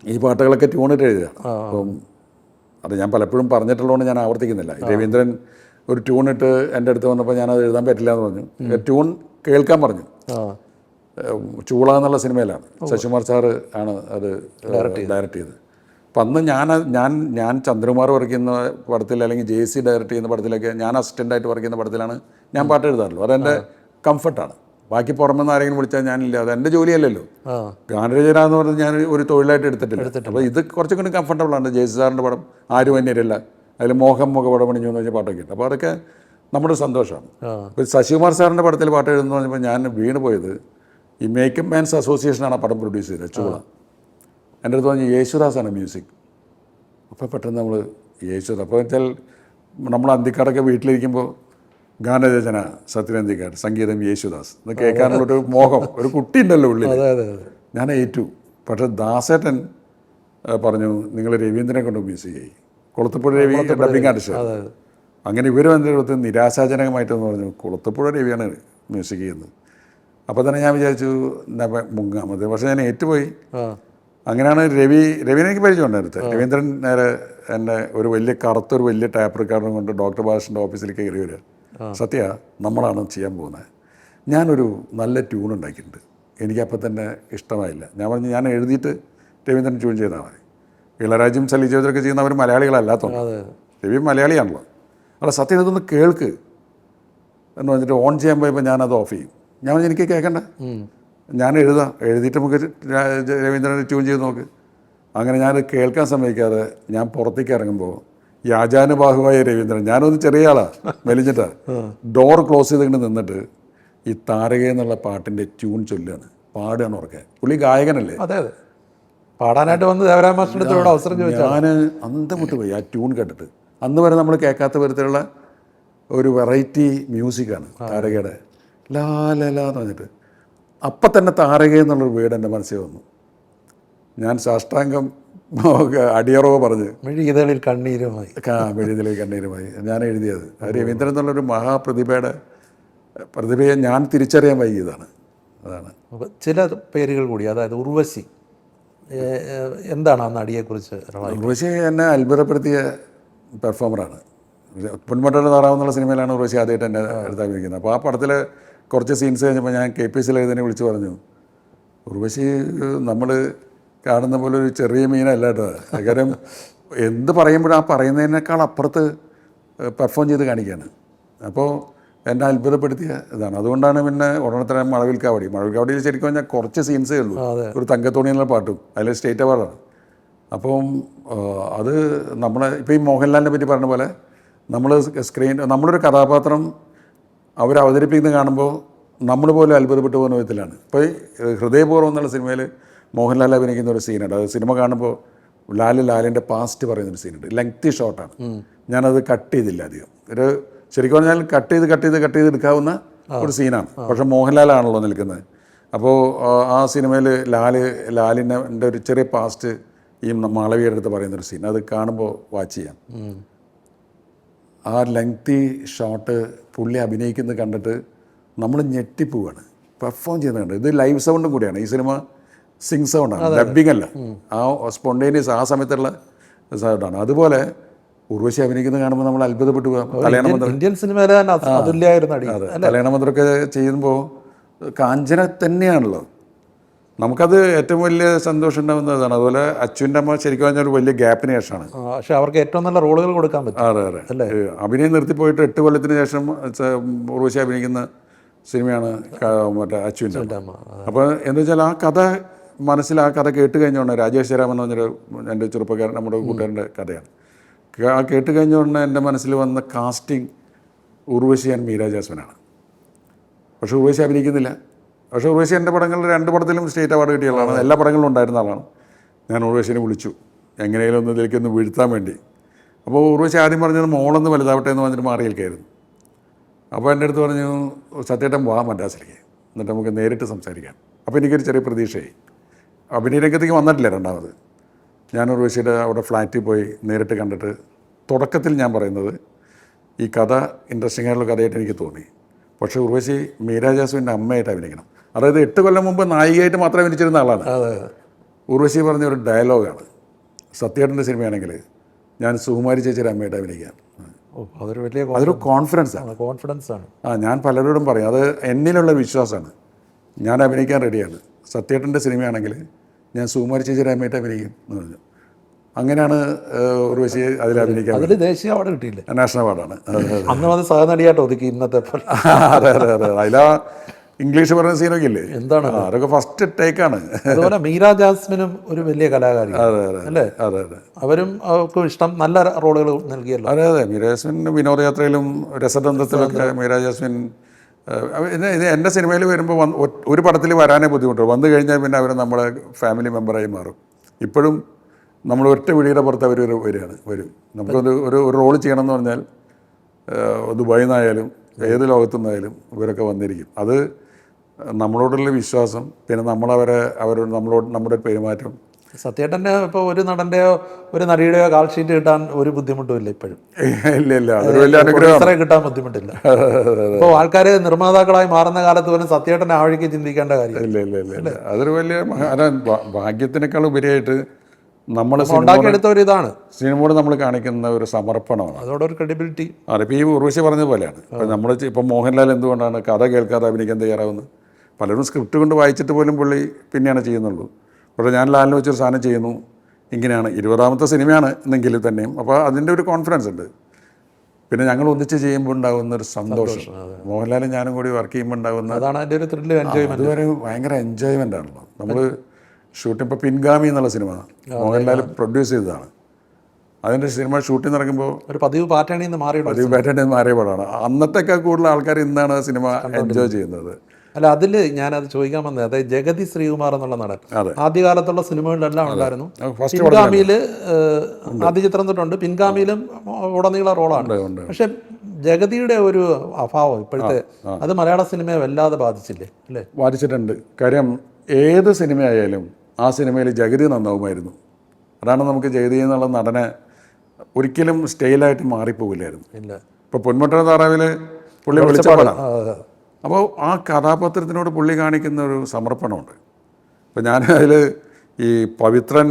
ഈ പാട്ടുകളൊക്കെ ട്യൂണിട്ട് എഴുതിയതാണ്. അപ്പം അത് ഞാൻ പലപ്പോഴും പറഞ്ഞിട്ടുള്ളതുകൊണ്ട് ഞാൻ ആവർത്തിക്കുന്നില്ല. രവീന്ദ്രൻ ഒരു ട്യൂൺ ഇട്ട് എൻ്റെ അടുത്ത് വന്നപ്പോൾ ഞാനത് എഴുതാൻ പറ്റില്ല എന്ന് പറഞ്ഞു. ട്യൂൺ കേൾക്കാൻ പറഞ്ഞു. ചൂള എന്നുള്ള സിനിമയിലാണ്, ശശികുമാർ സാറ് ആണ് അത് ഡയറക്റ്റ് ചെയ്തത്. അപ്പം അന്ന് ഞാൻ ചന്ദ്രകുമാർ വർക്ക് ചെയ്യുന്ന പടത്തിൽ അല്ലെങ്കിൽ JC ഡയറക്റ്റ് ചെയ്യുന്ന പടത്തിലൊക്കെ ഞാൻ അസിസ്റ്റൻ്റായിട്ട് വർക്ക് ചെയ്യുന്ന പടത്തിലാണ് ഞാൻ പാട്ട് എഴുതാറുള്ളൂ. അതെൻ്റെ കംഫർട്ടാണ്. ബാക്കി പുറമെന്ന് ആരെങ്കിലും വിളിച്ചാൽ ഞാനില്ല, അത് എൻ്റെ ജോലിയല്ലല്ലോ. ഗാനരചന എന്ന് പറഞ്ഞാൽ ഞാൻ ഒരു തൊഴിലായിട്ട് എടുത്തിട്ടില്ല. അപ്പോൾ ഇത് കുറച്ചും കൂടി കംഫർട്ടബിളാണ്. JC സാറിൻ്റെ പടം ആരും അന്യരല്ല, അതിൽ മോഹം മുഖപടം പണിഞ്ഞു എന്ന് പറഞ്ഞ പാട്ടൊക്കെ ഉണ്ട്. അപ്പോൾ അതൊക്കെ നമ്മുടെ സന്തോഷമാണ്. ഇപ്പോൾ ശശികുമാർ സാറിൻ്റെ പടത്തിൽ പാട്ട് എഴുതുന്നു പറഞ്ഞപ്പോൾ ഞാൻ വീണ് പോയത്, ഈ മേക്കപ്പ് മാൻസ് അസോസിയേഷനാണ് ആ പടം പ്രൊഡ്യൂസ് ചെയ്തത്, ചൂള. എൻ്റെ അടുത്ത് പറഞ്ഞ് യേശുദാസാണ് മ്യൂസിക്. അപ്പോൾ പെട്ടെന്ന് നമ്മൾ യേശുദാസ്, അപ്പോൾ വെച്ചാൽ നമ്മൾ അന്തിക്കാടൊക്കെ വീട്ടിലിരിക്കുമ്പോൾ ഗാനരചന സത്യനന്ദിക്കാട്, സംഗീതം യേശുദാസ് എന്ന് കേൾക്കാനുള്ളൊരു മോഹം, ഒരു കുട്ടി ഉണ്ടല്ലോ ഉള്ളിൽ. ഞാൻ ഏറ്റു. പക്ഷേ ദാസേട്ടൻ പറഞ്ഞു നിങ്ങൾ രവീന്ദ്രനെ കൊണ്ട് മ്യൂസിക് ചെയ്യും, കുളത്തുപുഴ രവി ഡബിങ് ആർട്ടിസ്റ്റ്. അങ്ങനെ ഇവർ വന്നിടത്ത് നിരാശാജനകമായിട്ടെന്ന് പറഞ്ഞു കുളത്തുപുഴ രവിയാണ് മ്യൂസിക് ചെയ്യുന്നത്. അപ്പോൾ തന്നെ ഞാൻ വിചാരിച്ചു മുങ്ങാമത്, പക്ഷേ ഞാൻ ഏറ്റുപോയി. അങ്ങനെയാണ് രവിനെ എനിക്ക് പരിചയമുണ്ടായിരുന്നത്. രവീന്ദ്രൻ നേരെ എന്നെ ഒരു വലിയ കറുത്തൊരു വലിയ ടാപ്പ് റെക്കോർഡറും കൊണ്ട് ഡോക്ടർ ബാലകൃഷ്ണൻ്റെ ഓഫീസിലേക്ക് കയറി വരിക. സത്യ, നമ്മളാണ് ചെയ്യാൻ പോകുന്നത്, ഞാനൊരു നല്ല ട്യൂൺ ഉണ്ടാക്കിയിട്ടുണ്ട്, എനിക്കപ്പം തന്നെ ഇഷ്ടമായില്ല. ഞാൻ പറഞ്ഞു ഞാൻ എഴുതിയിട്ട് രവീന്ദ്രൻ ട്യൂൺ ചെയ്താൽ മതി. ഇളരാജും സലിജോദരൊക്കെ ചെയ്യുന്ന അവർ മലയാളികളല്ലാത്തതുകൊണ്ട്, രവി മലയാളിയാണല്ലോ. അവിടെ സത്യം ഇതൊന്ന് കേൾക്ക് എന്ന് പറഞ്ഞിട്ട് ഓൺ ചെയ്യാൻ പോയപ്പോൾ ഞാനത് ഓഫ് ചെയ്യും. ഞാൻ പറഞ്ഞു എനിക്ക് കേൾക്കണ്ട, ഞാൻ എഴുതിയിട്ട് നമുക്ക് രവീന്ദ്രനെ ട്യൂൺ ചെയ്ത് നോക്ക്. അങ്ങനെ ഞാൻ കേൾക്കാൻ സമ്മതിക്കാതെ ഞാൻ പുറത്തേക്ക് ഇറങ്ങുമ്പോൾ യാചാനുബാഹുവായ രവീന്ദ്രൻ, ഞാനൊന്ന് ചെറിയ ആളാണ്, മെലിഞ്ഞിട്ടാണ്, ഡോർ ക്ലോസ് ചെയ്തിട്ട് നിന്നിട്ട് ഈ താരക എന്നുള്ള പാട്ടിൻ്റെ ട്യൂൺ ചൊല്ലുകയാണ്, പാടുകയാണ് ഉറക്കെ. പുള്ളി ഗായകനല്ലേ, അതെ അതെ, പാടാനായിട്ട് വന്ന് ദേവരാജ മാസ്റ്ററുടെ അവസരം ചോദിച്ചാൽ ഞാൻ അന്തം വിട്ട് പോയി ആ ട്യൂൺ കേട്ടിട്ട്. അന്ന് വരെ നമ്മൾ കേൾക്കാത്ത വിധത്തിലുള്ള ഒരു വെറൈറ്റി മ്യൂസിക്കാണ് താരകയുടെ. ലാ ലാ ലാ എന്ന് പറഞ്ഞിട്ട് അപ്പം തന്നെ താരക എന്നുള്ളൊരു വേർഡ് എൻ്റെ മനസ്സിൽ വന്നു. ഞാൻ സാഷ്ടാംഗം അടിയറവ് പറഞ്ഞ് മെഴുകിതളിൽ കണ്ണീരുമായി മെഴുകിതളിൽ കണ്ണീരുമായി ഞാൻ എഴുതിയത്. അത് രവീന്ദ്രൻ എന്നുള്ളൊരു പ്രതിഭയെ ഞാൻ തിരിച്ചറിയാൻ വൈകിയതാണ്. അതാണ് ചില പേരുകൾ കൂടി, അതായത് ഉർവശി. എന്താണ് ആ നടിയെക്കുറിച്ച്? ഉർവശി എന്നെ അത്ഭുതപ്പെടുത്തിയ പെർഫോമറാണ്. പൊന്മുട്ടയുടെ താറാവ് എന്നുള്ള സിനിമയിലാണ് ഉർവശി ആദ്യമായിട്ട് എന്നെ എടുത്താക്കിയിരിക്കുന്നത്. അപ്പോൾ ആ പടത്തിൽ കുറച്ച് സീൻസ് കഴിഞ്ഞപ്പോൾ ഞാൻ KPSL എഴുതിനെ വിളിച്ച് പറഞ്ഞു, ഉർവശി നമ്മൾ കാണുന്ന പോലെ ഒരു ചെറിയ മീനല്ല കേട്ടോ, കാര്യം എന്ത് പറയുമ്പോഴും ആ പറയുന്നതിനേക്കാൾ അപ്പുറത്ത് പെർഫോം ചെയ്ത് കാണിക്കുകയാണ്. അപ്പോൾ എന്നെ അത്ഭുതപ്പെടുത്തിയ ഇതാണ്. അതുകൊണ്ടാണ് പിന്നെ ഉടനെ മഴവിൽക്കാവടിയിൽ ശരിക്കും പറഞ്ഞാൽ കുറച്ച് സീൻസേ ഉള്ളൂ, ഒരു തങ്കത്തോണി എന്നുള്ള പാട്ടും അതിൽ സ്റ്റേറ്റ് അവാർഡാണ്. അപ്പം അത് നമ്മളെ ഇപ്പോൾ ഈ മോഹൻലാലിനെ പറ്റി പറഞ്ഞ പോലെ നമ്മളൊരു കഥാപാത്രം അവർ അവതരിപ്പിക്കുന്നത് കാണുമ്പോൾ നമ്മൾ പോലും അത്ഭുതപ്പെട്ടു പോകുന്ന വിധത്തിലാണ്. ഇപ്പോൾ ഹൃദയപൂർവ്വം എന്നുള്ള സിനിമയിൽ മോഹൻലാൽ അഭിനയിക്കുന്ന ഒരു സീനുണ്ട്. അത് സിനിമ കാണുമ്പോൾ ലാലിൻ്റെ പാസ്റ്റ് പറയുന്നൊരു സീനുണ്ട്. ലെങ്തി ഷോട്ടാണ്, ഞാനത് കട്ട് ചെയ്തില്ല അധികം. ഒരു ശരിക്കും പറഞ്ഞാൽ കട്ട് ചെയ്ത് എടുക്കാവുന്ന ഒരു സീനാണ്. പക്ഷേ മോഹൻലാലാണല്ലോ നിൽക്കുന്നത്. അപ്പോൾ ആ സിനിമയിൽ ലാലിൻ്റെ ഒരു ചെറിയ പാസ്റ്റ് ഈ മാളവിയുടെ അടുത്ത് പറയുന്നൊരു സീൻ, അത് കാണുമ്പോൾ വാച്ച് ചെയ്യാം. ആ ലെങ്തി ഷോട്ട് പുള്ളി അഭിനയിക്കുന്നത് കണ്ടിട്ട് നമ്മൾ ഞെട്ടിപ്പോവാണ്. പെർഫോം ചെയ്യുന്നുണ്ട്. ഇത് ലൈവ് സൗണ്ടും കൂടിയാണ്. ഈ സിനിമ സിങ് സൗണ്ടാണ്, ഡബ്ബിംഗ് അല്ല. ആ സ്പോണ്ടേനിയസ് ആ സമയത്തുള്ള സൗണ്ടാണ്. അതുപോലെ ഉർവശി അഭിനയിക്കുന്നത് കാണുമ്പോൾ നമ്മൾ അത്ഭുതപ്പെട്ടു പോകാം. ഇന്ത്യൻ സിനിമയിലെ കല്യാണമന്ത്രമൊക്കെ ചെയ്യുമ്പോൾ കാഞ്ചന തന്നെയാണല്ലോ. നമുക്കത് ഏറ്റവും വലിയ സന്തോഷം ഉണ്ടാകുന്നതാണ്. അതുപോലെ അച്ഛൻ്റെ അമ്മ ശരിക്കും പറഞ്ഞാൽ ഒരു വലിയ ഗ്യാപ്പിന് ശേഷമാണ്. പക്ഷെ അവർക്ക് ഏറ്റവും നല്ല റോളുകൾ കൊടുക്കാൻ പറ്റും. അതെ. അഭിനയം നിർത്തിപ്പോയിട്ട് 8 കൊല്ലത്തിന് ശേഷം ഉർവശി അഭിനയിക്കുന്ന സിനിമയാണ് മറ്റേ അച്ഛൻ്റെ അമ്മ. അപ്പോൾ എന്താ വെച്ചാൽ ആ കഥ ആ കഥ കേട്ട് കഴിഞ്ഞോണ്ട്, രാജേഷ് ജയറാം എന്ന് പറഞ്ഞൊരു എൻ്റെ ചെറുപ്പക്കാരൻ, നമ്മുടെ കൂട്ടുകാരൻ്റെ കഥയാണ്. ആ കേട്ട് കഴിഞ്ഞോണ്ട് എൻ്റെ മനസ്സിൽ വന്ന കാസ്റ്റിംഗ് ഉർവശി ആൻഡ് മീര ജാസ്മിനാണ്. പക്ഷേ ഉർവശി അഭിനയിക്കുന്നില്ല. പക്ഷേ ഉർവശി എൻ്റെ പടങ്ങളിൽ 2 പടത്തിലും സ്റ്റേറ്റ് അവാർഡ് കിട്ടിയ ആളാണ്, എല്ലാ പടങ്ങളിലും ഉണ്ടായിരുന്ന ആളാണ്. ഞാൻ ഉർവശിനെ വിളിച്ചു എങ്ങനെയാലും ഒന്ന് ഇതിലേക്കൊന്ന് വീഴ്ത്താൻ വേണ്ടി. അപ്പോൾ ഉർവശി ആദ്യം പറഞ്ഞത് മോളൊന്ന് വലുതാവട്ടെ എന്ന് പറഞ്ഞിട്ട് മാറിയേൽക്കായിരുന്നു. അപ്പോൾ എൻ്റെ അടുത്ത് പറഞ്ഞു, സത്യേട്ടൻ വാ മദ്രാസിലേക്ക്, എന്നിട്ട് നമുക്ക് നേരിട്ട് സംസാരിക്കാം. അപ്പോൾ എനിക്കൊരു ചെറിയ പ്രതീക്ഷയായി. അഭിനയരംഗത്തേക്ക് വന്നിട്ടില്ല രണ്ടാമത്. ഞാൻ ഉർവശിയുടെ അവിടെ ഫ്ലാറ്റിൽ പോയി നേരിട്ട് കണ്ടിട്ട് തുടക്കത്തിൽ ഞാൻ പറയുന്നത് ഈ കഥ ഇൻട്രസ്റ്റിംഗ് ആയിട്ടുള്ള കഥയായിട്ട് എനിക്ക് തോന്നി. പക്ഷേ ഉർവശി മീര ജാസ്മിൻ്റെ അമ്മയായിട്ട് അഭിനയിക്കണം. അതായത് 8 കൊല്ലം മുമ്പ് നായികയായിട്ട് മാത്രം അഭിനയിച്ചിരുന്ന ആളാണ്. ഉർവശി പറഞ്ഞൊരു ഡയലോഗാണ്, സത്യേട്ടൻ്റെ സിനിമയാണെങ്കിൽ ഞാൻ സുകുമാരി ചേച്ചിയുടെ അമ്മയായിട്ട് അഭിനയിക്കാം. ഓ, അതൊരു വലിയ അതൊരു കോൺഫിഡൻസാണ്. കോൺഫിഡൻസ് ആണ്. ഞാൻ പലരോടും പറയും, അത് എന്നിലുള്ള വിശ്വാസമാണ്. ഞാൻ അഭിനയിക്കാൻ റെഡിയാണ്. സത്യേട്ടൻ്റെ സിനിമയാണെങ്കിൽ ഞാൻ സുകുമാരി ചേച്ചിയുടെ അമ്മയായിട്ട് അഭിനയിക്കും എന്ന് പറഞ്ഞു. അങ്ങനെയാണ് ഉർവശി അതിൽ അഭിനയിക്കാൻ. അതിൽ ദേശീയ അവാർഡ് കിട്ടിയില്ലേ? നാഷണൽ അവാർഡാണ്. അന്ന് അത് സഹനടിയായിട്ട് ഒതുക്കി ഇന്നത്തെ പോലെ. അതെ അതെ അതെ. അതിലാ ഇംഗ്ലീഷ് പറയുന്ന സീനൊക്കെ ഇല്ലേ, എന്താണ് അതൊക്കെ ഫസ്റ്റ് ടേക്കാണ്. അതുപോലെ മീര ജാസ്മിനും ഒരു വലിയ കലാകാരി അല്ലേ? അതെ അതെ. അവരും അവർക്കും ഇഷ്ടം നല്ല റോളുകൾ നൽകിയല്ലോ. അതെ അതെ. മീര ജാസ്മിൻ വിനോദയാത്രയിലും രസതന്ത്രത്തിലൊക്കെ മീര ജാസ്മിൻ ഇത് എൻ്റെ സിനിമയിൽ വരുമ്പോൾ ഒരു പടത്തിൽ വരാനേ ബുദ്ധിമുട്ടുള്ളൂ. വന്നു കഴിഞ്ഞാൽ പിന്നെ അവർ നമ്മളെ ഫാമിലി മെമ്പറായി മാറും. ഇപ്പോഴും നമ്മൾ ഒറ്റ വിളിയുടെ പുറത്ത് അവർ വരും. നമുക്കൊരു ഒരു റോൾ ചെയ്യണം എന്ന് പറഞ്ഞാൽ ദുബായിൽ നിന്നായാലും ഏത് ലോകത്തു നിന്നായാലും ഇവരൊക്കെ വന്നിരിക്കും. അത് നമ്മളോടുള്ള വിശ്വാസം, പിന്നെ നമ്മുടെ പെരുമാറ്റം. സത്യേട്ടൻ്റെ ഇപ്പോൾ ഒരു നടൻ്റെയോ ഒരു നടിയുടെയോ കാൽ ഷീറ്റ് കിട്ടാൻ ഒരു ബുദ്ധിമുട്ടും ഇല്ല ഇപ്പോഴും. ഇല്ല അതൊരു വലിയ അനുഗ്രഹമാണ്. കിട്ടാൻ ബുദ്ധിമുട്ടില്ല. ഇപ്പോൾ ആൾക്കാർ നിർമ്മാതാക്കളായി മാറുന്ന കാലത്ത് പോലും സത്യേട്ടൻ ആ വഴിക്ക് ചിന്തിക്കേണ്ട കാര്യം ഇല്ല. അതൊരു വലിയ ഭാഗ്യത്തിനേക്കാൾ ഉപരിയായിട്ട് നമ്മൾ ഉണ്ടാക്കിയെടുത്ത ഒരു ഇതാണ് സിനിമയോട് നമ്മൾ കാണിക്കുന്ന ഒരു സമർപ്പണമാണ്. അതോടെ ഒരു ക്രെഡിബിലിറ്റി. ഇപ്പോൾ ഈ ഉർവശി പറഞ്ഞ പോലെയാണ്. ഇപ്പം മോഹൻലാൽ എന്തുകൊണ്ടാണ് കഥ കേൾക്കാതെ അഭിനയിക്കാൻ തയ്യാറാവുന്നത്? പലരും സ്ക്രിപ്റ്റ് കൊണ്ട് വായിച്ചിട്ട് പോലും പുള്ളി പിന്നെയാണ് ചെയ്യുന്നുള്ളൂ. പക്ഷേ ഞാൻ ലാലിനെ വെച്ചൊരു സാധനം ചെയ്യുന്നു, ഇങ്ങനെയാണ് 20ാമത്തെ സിനിമയാണ് എന്നെങ്കിൽ തന്നെയും അപ്പോൾ അതിൻ്റെ ഒരു കോൺഫിഡൻസ് ഉണ്ട്. പിന്നെ ഞങ്ങൾ ഒന്നിച്ച് ചെയ്യുമ്പോൾ ഉണ്ടാകുന്ന ഒരു സന്തോഷം, മോഹൻലാലും ഞാനും കൂടി വർക്ക് ചെയ്യുമ്പോൾ ഉണ്ടാകുന്ന അതാണ് അതിൻ്റെ ഒരു ത്രില്ല്, എൻജോയ്മെൻറ്റ്. അതുവരെ ഭയങ്കര എൻജോയ്മെൻ്റ് ആണല്ലോ. നമ്മൾ ഷൂട്ടിംഗ് ഇപ്പോൾ പിൻഗാമി എന്നുള്ള സിനിമ മോഹൻലാൽ പ്രൊഡ്യൂസ് ചെയ്തതാണ്. അതിൻ്റെ സിനിമ ഷൂട്ടിംഗ് നടക്കുമ്പോൾ ഒരു പതിവ് പാറ്റേണിൽ നിന്ന് മാറിയ പടമാണ്. അന്നത്തെക്കാൾ കൂടുതൽ ആൾക്കാർ ഇന്നാണ് സിനിമ എൻജോയ് ചെയ്യുന്നത്. അല്ല, അതിൽ ഞാനത് ചോദിക്കാൻ വന്നത്, അതായത് ജഗതി ശ്രീകുമാർ എന്നുള്ള നടൻ ആദ്യകാലത്തുള്ള സിനിമകളിലെല്ലാം ഉണ്ടായിരുന്നു. പിൻഗാമിയിൽ ആദ്യ ചിത്രം തൊട്ടുണ്ട്, പിൻഗാമിയിലും ഉടനീള റോളാണ്. പക്ഷെ ജഗതിയുടെ ഒരു അഭാവം ഇപ്പോഴത്തെ അത് മലയാള സിനിമയെ വല്ലാതെ ബാധിച്ചില്ലേ? അല്ലേ? ബാധിച്ചിട്ടുണ്ട്. കാര്യം ഏത് സിനിമയായാലും ആ സിനിമയിൽ ജഗതി നന്നാവുമായിരുന്നു. അതാണ് നമുക്ക് ജഗതി എന്നുള്ള നടനെ ഒരിക്കലും സ്റ്റൈലായിട്ട് മാറിപ്പോകില്ലായിരുന്നു. ഇല്ല. ഇപ്പോൾ പൊന്മുട്ട താറാവിൽ പുള്ളി വിളിച്ചപ്പാടാണ്. അപ്പോൾ ആ കഥാപാത്രത്തിനോട് പുള്ളി കാണിക്കുന്ന ഒരു സമർപ്പണമുണ്ട്. ഇപ്പോൾ ഞാൻ അതിൽ ഈ പവിത്രൻ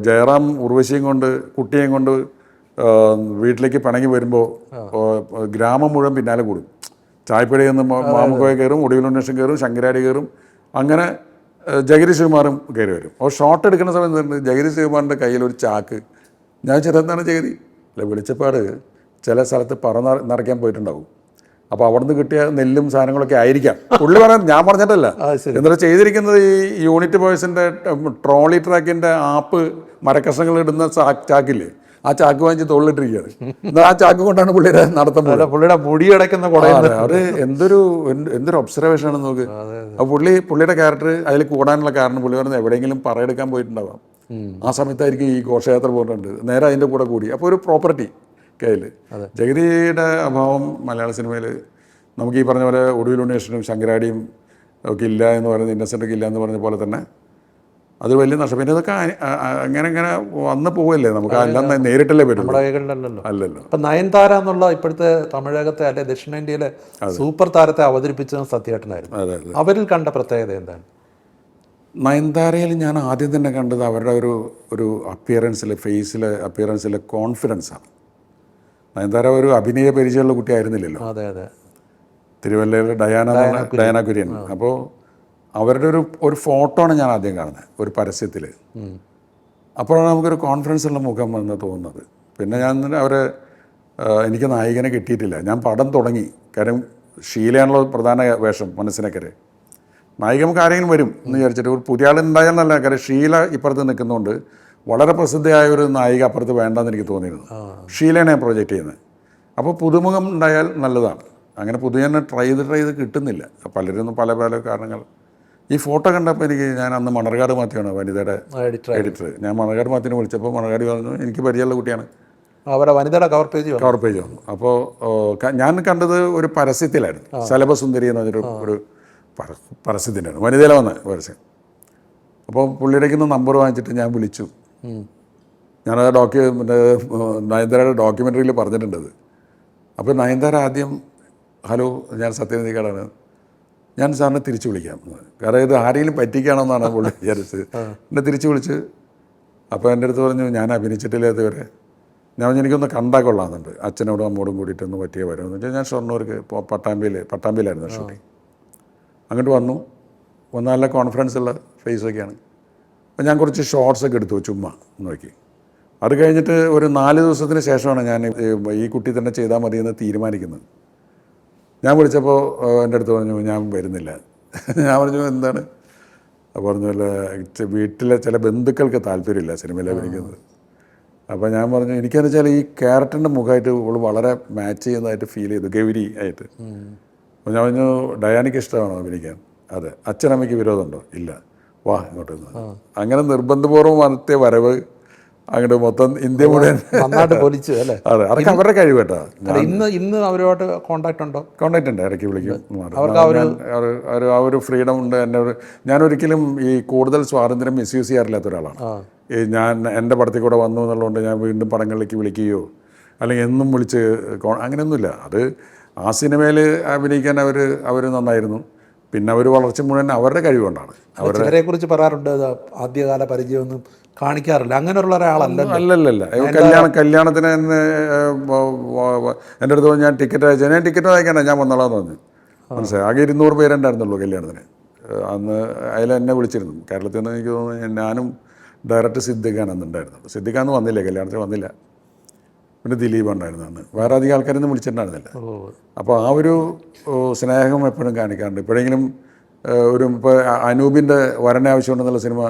ജയറാം ഉർവശിയും കൊണ്ട് കുട്ടിയെയും കൊണ്ട് വീട്ടിലേക്ക് പിണങ്ങി വരുമ്പോൾ ഗ്രാമം മുഴുവൻ പിന്നാലെ കൂടും. ചായപ്പടിയിൽ നിന്ന് മാമുക്കോയ കയറും, ഒടുവിലുണ്ണേഷൻ കയറും, ശങ്കരാടി കയറും, അങ്ങനെ ജഗതി ശ്രീകുമാറും കയറി വരും. അപ്പോൾ ഷോട്ട് എടുക്കുന്ന സമയത്ത് ജഗതി ശ്രീകുമാറിൻ്റെ കയ്യിൽ ഒരു ചാക്ക്. ഞാൻ ചെറുതാണ് ജഗതി അല്ല വെളിച്ചപ്പാട് ചില സ്ഥലത്ത് നിറയ്ക്കാൻ പോയിട്ടുണ്ടാവും. അപ്പോൾ അവിടെ നിന്ന് കിട്ടിയ നെല്ലും സാധനങ്ങളൊക്കെ ആയിരിക്കാം പുള്ളി പറയാൻ, ഞാൻ പറഞ്ഞിട്ടല്ല. എന്നിട്ട് ചെയ്തിരിക്കുന്നത് ഈ യൂണിറ്റ് ബോയ്സിൻ്റെ ട്രോളി ട്രാക്കിൻ്റെ ആപ്പ് മരക്കഷ്ണങ്ങൾ ഇടുന്ന ചാക്കില്ലേ, ആ ചാക്ക് വാങ്ങിച്ച് തൊള്ളിട്ടിരിക്കുകയാണ്. എന്നാൽ ആ ചാക്ക് കൊണ്ടാണ് പുള്ളിയുടെ നടത്തുന്നത്. പുള്ളിയുടെ മുടി അടയ്ക്കുന്ന അത് എന്തൊരു ഒബ്സർവേഷൻ ആണെന്ന് നോക്ക്. അപ്പോൾ പുള്ളിയുടെ ക്യാരക്ടർ അതിൽ കൂടാനുള്ള കാരണം പുള്ളി പറഞ്ഞത് എവിടെയെങ്കിലും പറയെടുക്കാൻ പോയിട്ടുണ്ടാവാം. ആ സമയത്തായിരിക്കും ഈ ഘോഷയാത്ര പോകുന്നുണ്ട്, നേരെ അതിൻ്റെ കൂടെ കൂടി. അപ്പോൾ ഒരു പ്രോപ്പർട്ടി കയ്യിൽ. ജഗതിയുടെ അഭാവം മലയാള സിനിമയിൽ നമുക്ക് ഈ പറഞ്ഞ പോലെ ഒടുവിലുണ്ണേഷനും ശങ്കരാടിയും ഒക്കെ ഇല്ല എന്ന് പറയുന്നത്, ഇന്നസെൻ്റൊക്കെ ഇല്ല എന്ന് പറഞ്ഞ പോലെ തന്നെ അത് വലിയ നഷ്ടം. പിന്നെ ഇതൊക്കെ അങ്ങനെ വന്ന് പോവല്ലേ, നമുക്ക് എല്ലാം നേരിട്ടല്ലേ പറ്റും, അല്ലല്ലോ. ഇപ്പം നയൻതാര എന്നുള്ള ഇപ്പോഴത്തെ തമിഴകത്തെ അല്ലെ ദക്ഷിണേന്ത്യയിലെ സൂപ്പർ താരത്തെ അവതരിപ്പിച്ചത് സത്യേട്ടനായിരുന്നു. അവരിൽ കണ്ട പ്രത്യേകത എന്താണ്? നയൻതാരയിൽ ഞാൻ ആദ്യം തന്നെ കണ്ടത് അവരുടെ ഒരു ഫേസിലെ അപ്പിയറൻസിലെ കോൺഫിഡൻസാണ്. നയൻതാര ഒരു അഭിനയ പരിചയമുള്ള കുട്ടിയായിരുന്നില്ലല്ലോ. അതെ അതെ. തിരുവല്ലയിൽ ഡയാന കുര്യൻ. അപ്പോൾ അവരുടെ ഒരു ഫോട്ടോ ആണ് ഞാൻ ആദ്യം കാണുന്നത് ഒരു പരസ്യത്തിൽ. അപ്പോഴാണ് നമുക്കൊരു കോൺഫിഡൻസ് ഉള്ള മുഖം എന്ന് തോന്നുന്നത്. പിന്നെ എനിക്ക് നായികനെ കിട്ടിയിട്ടില്ല. ഞാൻ പടം തുടങ്ങി, കാര്യം ഷീലയാണല്ലോ പ്രധാന വേഷം മനസ്സിനക്കരെ. നായിക നമുക്ക് ആരെങ്കിലും വരും എന്ന് വിചാരിച്ചിട്ട് ഒരു പുതിയ ആളുണ്ടായാൽ നല്ല, കാര്യം ഷീല ഇപ്പുറത്ത് നിൽക്കുന്നതുകൊണ്ട് വളരെ പ്രസിദ്ധയായ ഒരു നായിക അപ്പുറത്ത് വേണ്ടെന്ന് എനിക്ക് തോന്നിയിരുന്നു. ഷീലയാണ് ഞാൻ പ്രൊജക്റ്റ് ചെയ്യുന്നത്. അപ്പോൾ പുതുമുഖം ഉണ്ടായാൽ നല്ലതാണ്. അങ്ങനെ പുതിയ ട്രൈ ചെയ്ത് കിട്ടുന്നില്ല പലരും, പല കാരണങ്ങൾ. ഈ ഫോട്ടോ കണ്ടപ്പോൾ ഞാൻ അന്ന് മണർകാട് മാത്യുവാണ് വനിതയുടെ എഡിറ്റർ. ഞാൻ മണർകാട് മാത്യുവിനെ വിളിച്ചപ്പോൾ മണർകാട് പറഞ്ഞു എനിക്ക് പരിചയമുള്ള കുട്ടിയാണ്. വനിതയുടെ കവർ പേജ് വന്നു. അപ്പോൾ ഞാൻ കണ്ടത് ഒരു പരസ്യത്തിലായിരുന്നു, ശലഭസുന്ദരി എന്ന് പറഞ്ഞൊരു ഒരു പരസ്യത്തിനാണ്, വനിതയിലെ വന്ന പരസ്യം. അപ്പോൾ പുള്ളിയുടെ നമ്പർ വാങ്ങിച്ചിട്ട് ഞാൻ വിളിച്ചു. ഞാനത് നയൻതാരയുടെ ഡോക്യുമെൻ്ററിയിൽ പറഞ്ഞിട്ടുണ്ടത്. അപ്പോൾ നയൻതാര ആദ്യം ഹലോ ഞാൻ സത്യനന്ദിക്കാടാണ്, ഞാൻ സാറിനെ തിരിച്ചു വിളിക്കാം, കാരണം ഇത് ആരെങ്കിലും പറ്റിക്കുകയാണെന്നാണ് പുള്ളി വിചാരിച്ചത്. എന്നെ തിരിച്ചു വിളിച്ച് അപ്പോൾ എൻ്റെ അടുത്ത് പറഞ്ഞു ഞാൻ അഭിനയിച്ചിട്ടില്ല ഇതുവരെ, ഞാൻ പറഞ്ഞു എനിക്കൊന്ന് കണ്ടാൽ കൊള്ളാമെന്നുണ്ട്, അച്ഛനോടും അമ്മോടും കൂടിയിട്ടൊന്ന് പറ്റിയ വരുമെന്ന് വെച്ചാൽ ഞാൻ ഷൊർണ്ണൂർക്ക് പട്ടാമ്പിയിലായിരുന്നു ഷൂട്ടിങ്. അങ്ങോട്ട് വന്നു നല്ല കോൺഫിഡൻസുള്ള ഫേസൊക്കെയാണ്. അപ്പോൾ ഞാൻ കുറച്ച് ഷോർട്സൊക്കെ എടുത്തു ചുമ്മാ നോക്കി. അത് കഴിഞ്ഞിട്ട് ഒരു 4 ദിവസത്തിന് ശേഷമാണ് ഞാൻ ഈ കുട്ടി തന്നെ ചെയ്താൽ മതിയെന്ന് തീരുമാനിക്കുന്നത്. ഞാൻ വിളിച്ചപ്പോൾ എൻ്റെ അടുത്ത് പറഞ്ഞു ഞാൻ വരുന്നില്ല. ഞാൻ പറഞ്ഞു എന്താണ്? അപ്പോൾ പറഞ്ഞല്ല വീട്ടിലെ ചില ബന്ധുക്കൾക്ക് താല്പര്യമില്ല സിനിമയിൽ അഭിനയിക്കുന്നത്. അപ്പോൾ ഞാൻ പറഞ്ഞു എനിക്കെന്ന് വെച്ചാൽ ഈ ക്യാരക്ടറിൻ്റെ മുഖമായിട്ട് ഇവൾ വളരെ മാച്ച് ചെയ്യുന്നതായിട്ട് ഫീൽ ചെയ്തു, ഗൗരി ആയിട്ട്. അപ്പോൾ ഞാൻ പറഞ്ഞു ഡയാനിക്ക് ഇഷ്ടമാണോ അഭിനയിക്കാൻ? അതെ. അച്ഛനമ്മയ്ക്ക് വിരോധമുണ്ടോ? ഇല്ല. വാ ഇങ്ങോട്ട്. അങ്ങനെ നിർബന്ധപൂർവ്വം നടത്തിയ വരവ് അങ്ങോട്ട് മൊത്തം ഇന്ത്യ മുഴുവൻ നന്നായിട്ട് പൊലിച്ചു അല്ലേ? അതെ, അതൊക്കെ അവരുടെ കഴിവ് കേട്ടോ. ഇന്ന് അവരുമായിട്ട് കോണ്ടാക്ട് ഉണ്ടോ? കോണ്ടാക്ട് ഉണ്ട്, ഇടയ്ക്ക് വിളിക്കും. ആ ഒരു ഫ്രീഡം ഉണ്ട്. ഞാനൊരിക്കലും ഈ കൂടുതൽ സ്വാതന്ത്ര്യം മിസ്യൂസ് ചെയ്യാറില്ലാത്ത ഒരാളാണ്. ഞാൻ എൻ്റെ പടത്തിൽ കൂടെ വന്നു എന്നുള്ളതുകൊണ്ട് ഞാൻ വീണ്ടും പടങ്ങളിലേക്ക് വിളിക്കുകയോ അല്ലെങ്കിൽ എന്നും വിളിച്ച് അങ്ങനെയൊന്നുമില്ല. അത് ആ സിനിമയിൽ അഭിനയിക്കാൻ അവർ നന്നായിരുന്നു. പിന്നെ അവർ വളർച്ച മുഴുവൻ അവരുടെ കഴിവുകൊണ്ടാണ്. അവരെ കുറിച്ച് പറയാറുണ്ട് ആദ്യകാല പരിചയമൊന്നും കാണിക്കാറില്ല, അങ്ങനെയുള്ള ഒരാളല്ല. അല്ലല്ല, കല്യാണത്തിന് തന്നെ എൻ്റെ അടുത്ത് ഞാൻ ടിക്കറ്റ് അയച്ചാൽ ഞാൻ ടിക്കറ്റ് അയക്കാനാ ഞാൻ വന്നോളാന്ന് പറഞ്ഞു. മനസ്സിലായി. ആകെ 200 പേരുണ്ടായിരുന്നുള്ളൂ കല്യാണത്തിന് അന്ന്. അതിൽ എന്നെ വിളിച്ചിരുന്നു കേരളത്തിൽ നിന്ന്. എനിക്ക് തോന്നുന്നു ഞാനും ഡയറക്ടർ സിദ്ദിഖാണ് അന്നുണ്ടായിരുന്നു. സിദ്ദിഖാന്ന് വന്നില്ല, കല്യാണത്തിന് വന്നില്ല. പിന്നെ ദിലീപ് ഉണ്ടായിരുന്നു അന്ന്. വേറെ അധികം ആൾക്കാരൊന്നും വിളിച്ചിട്ടുണ്ടായിരുന്നില്ല. അപ്പോൾ ആ ഒരു സ്നേഹം എപ്പോഴും കാണിക്കാറുണ്ട്. എപ്പോഴെങ്കിലും ഇപ്പോൾ അനൂപിൻ്റെ വരനെ ആവശ്യമുണ്ടെന്നുള്ള സിനിമ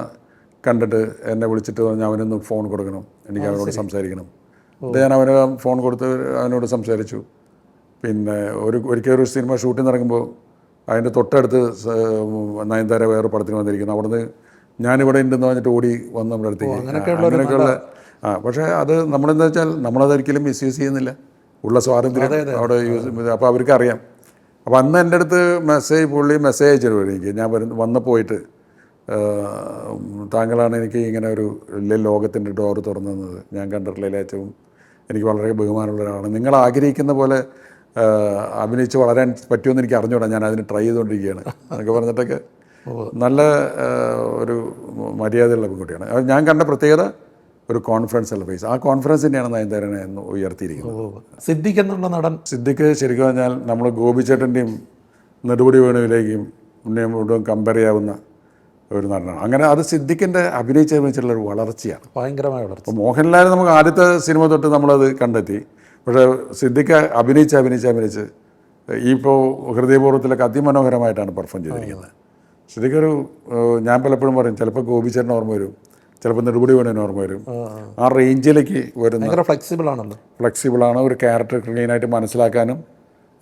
കണ്ടിട്ട് എന്നെ വിളിച്ചിട്ട് പറഞ്ഞാൽ അവനൊന്ന് ഫോൺ കൊടുക്കണം, എനിക്ക് അവനോട് സംസാരിക്കണം. എന്നിട്ട് ഞാൻ അവന് ഫോൺ കൊടുത്ത് അവനോട് സംസാരിച്ചു. പിന്നെ ഒരിക്കൽ ഒരു സിനിമ ഷൂട്ടിംഗ് നടക്കുമ്പോൾ അതിൻ്റെ തൊട്ടടുത്ത് നയൻതാര വേറെ പടത്തിന് വന്നിരിക്കുന്നു. അവിടുന്ന് ഞാനിവിടെ ഉണ്ടെന്ന് പറഞ്ഞിട്ട് ഓടി വന്ന് നമ്മുടെ അടുത്തേക്ക്. അങ്ങനെയൊക്കെയുള്ള പക്ഷേ അത് നമ്മളെന്താ വെച്ചാൽ നമ്മളതൊരിക്കലും മിസ്യൂസ് ചെയ്യുന്നില്ല. ഉള്ള സ്വാതന്ത്ര്യം അവിടെ യൂസ്. അപ്പോൾ അവർക്ക് അറിയാം. അപ്പോൾ അന്ന് എൻ്റെ അടുത്ത് പുള്ളി മെസ്സേജ് അയച്ചിട്ട് എനിക്ക് ഞാൻ വന്ന് പോയിട്ട് താങ്കളാണ് എനിക്ക് ഇങ്ങനെ ഒരു ലോകത്തിൻ്റെ ഡോറ് തുറന്നു തന്നത്. ഞാൻ കണ്ടിട്ടുള്ള ഏറ്റവും എനിക്ക് വളരെ ബഹുമാനമുള്ള ഒരാളാണ്. നിങ്ങൾ ആഗ്രഹിക്കുന്ന പോലെ അഭിനയിച്ച് വളരാൻ പറ്റുമെന്ന് എനിക്ക് അറിഞ്ഞുകൂടാ, ഞാൻ അതിന് ട്രൈ ചെയ്തുകൊണ്ടിരിക്കുകയാണ് എന്നൊക്കെ പറഞ്ഞിട്ടൊക്കെ നല്ല ഒരു മര്യാദയുള്ള പെൺകുട്ടിയാണ്. അത് ഞാൻ കണ്ട പ്രത്യേകത ഒരു കോൺഫിഡൻസ് ഉള്ള ഫേസ്. ആ കോൺഫിഡൻസ് തന്നെയാണ് നയൻതാരനെ എന്ന് ഉയർത്തിയിരിക്കുന്നത്. സിദ്ദിഖ് എന്നുള്ള നടൻ, സിദ്ദിഖ് ശരിക്കും പറഞ്ഞാൽ നമ്മൾ ഗോപിച്ചേട്ടൻ്റെയും നെടുമുടി വേണുവിലേക്കും മുന്നേ കമ്പയർ ചെയ്യാവുന്ന ഒരു നടനാണ്. അങ്ങനെ അത് സിദ്ദിഖിൻ്റെ അഭിനയിച്ചുള്ള ഒരു വളർച്ചയാണ്, ഭയങ്കരമായ വളർച്ച. അപ്പോൾ മോഹൻലാൽ നമുക്ക് ആദ്യത്തെ സിനിമ തൊട്ട് നമ്മളത് കണ്ടെത്തി. പക്ഷേ സിദ്ദിഖ് അഭിനയിച്ച് ഇപ്പോൾ ഹൃദയപൂർവ്വത്തിലൊക്കെ അതിമനോഹരമായിട്ടാണ് പെർഫോം ചെയ്തിരിക്കുന്നത്. സിദ്ദിഖ് ഞാൻ പലപ്പോഴും പറയും, ചിലപ്പോൾ ഗോപിച്ചേട്ടൻ ഓർമ്മ വരും, ചിലപ്പോൾ നെടുമുടി വേണുവിന് ഓർമ്മ വരും. ആ റേഞ്ചിലേക്ക് വരുന്ന ഫ്ലെക്സിബിളാണ്. ഒരു ക്യാരക്ടർ ക്ലീനായിട്ട് മനസ്സിലാക്കാനും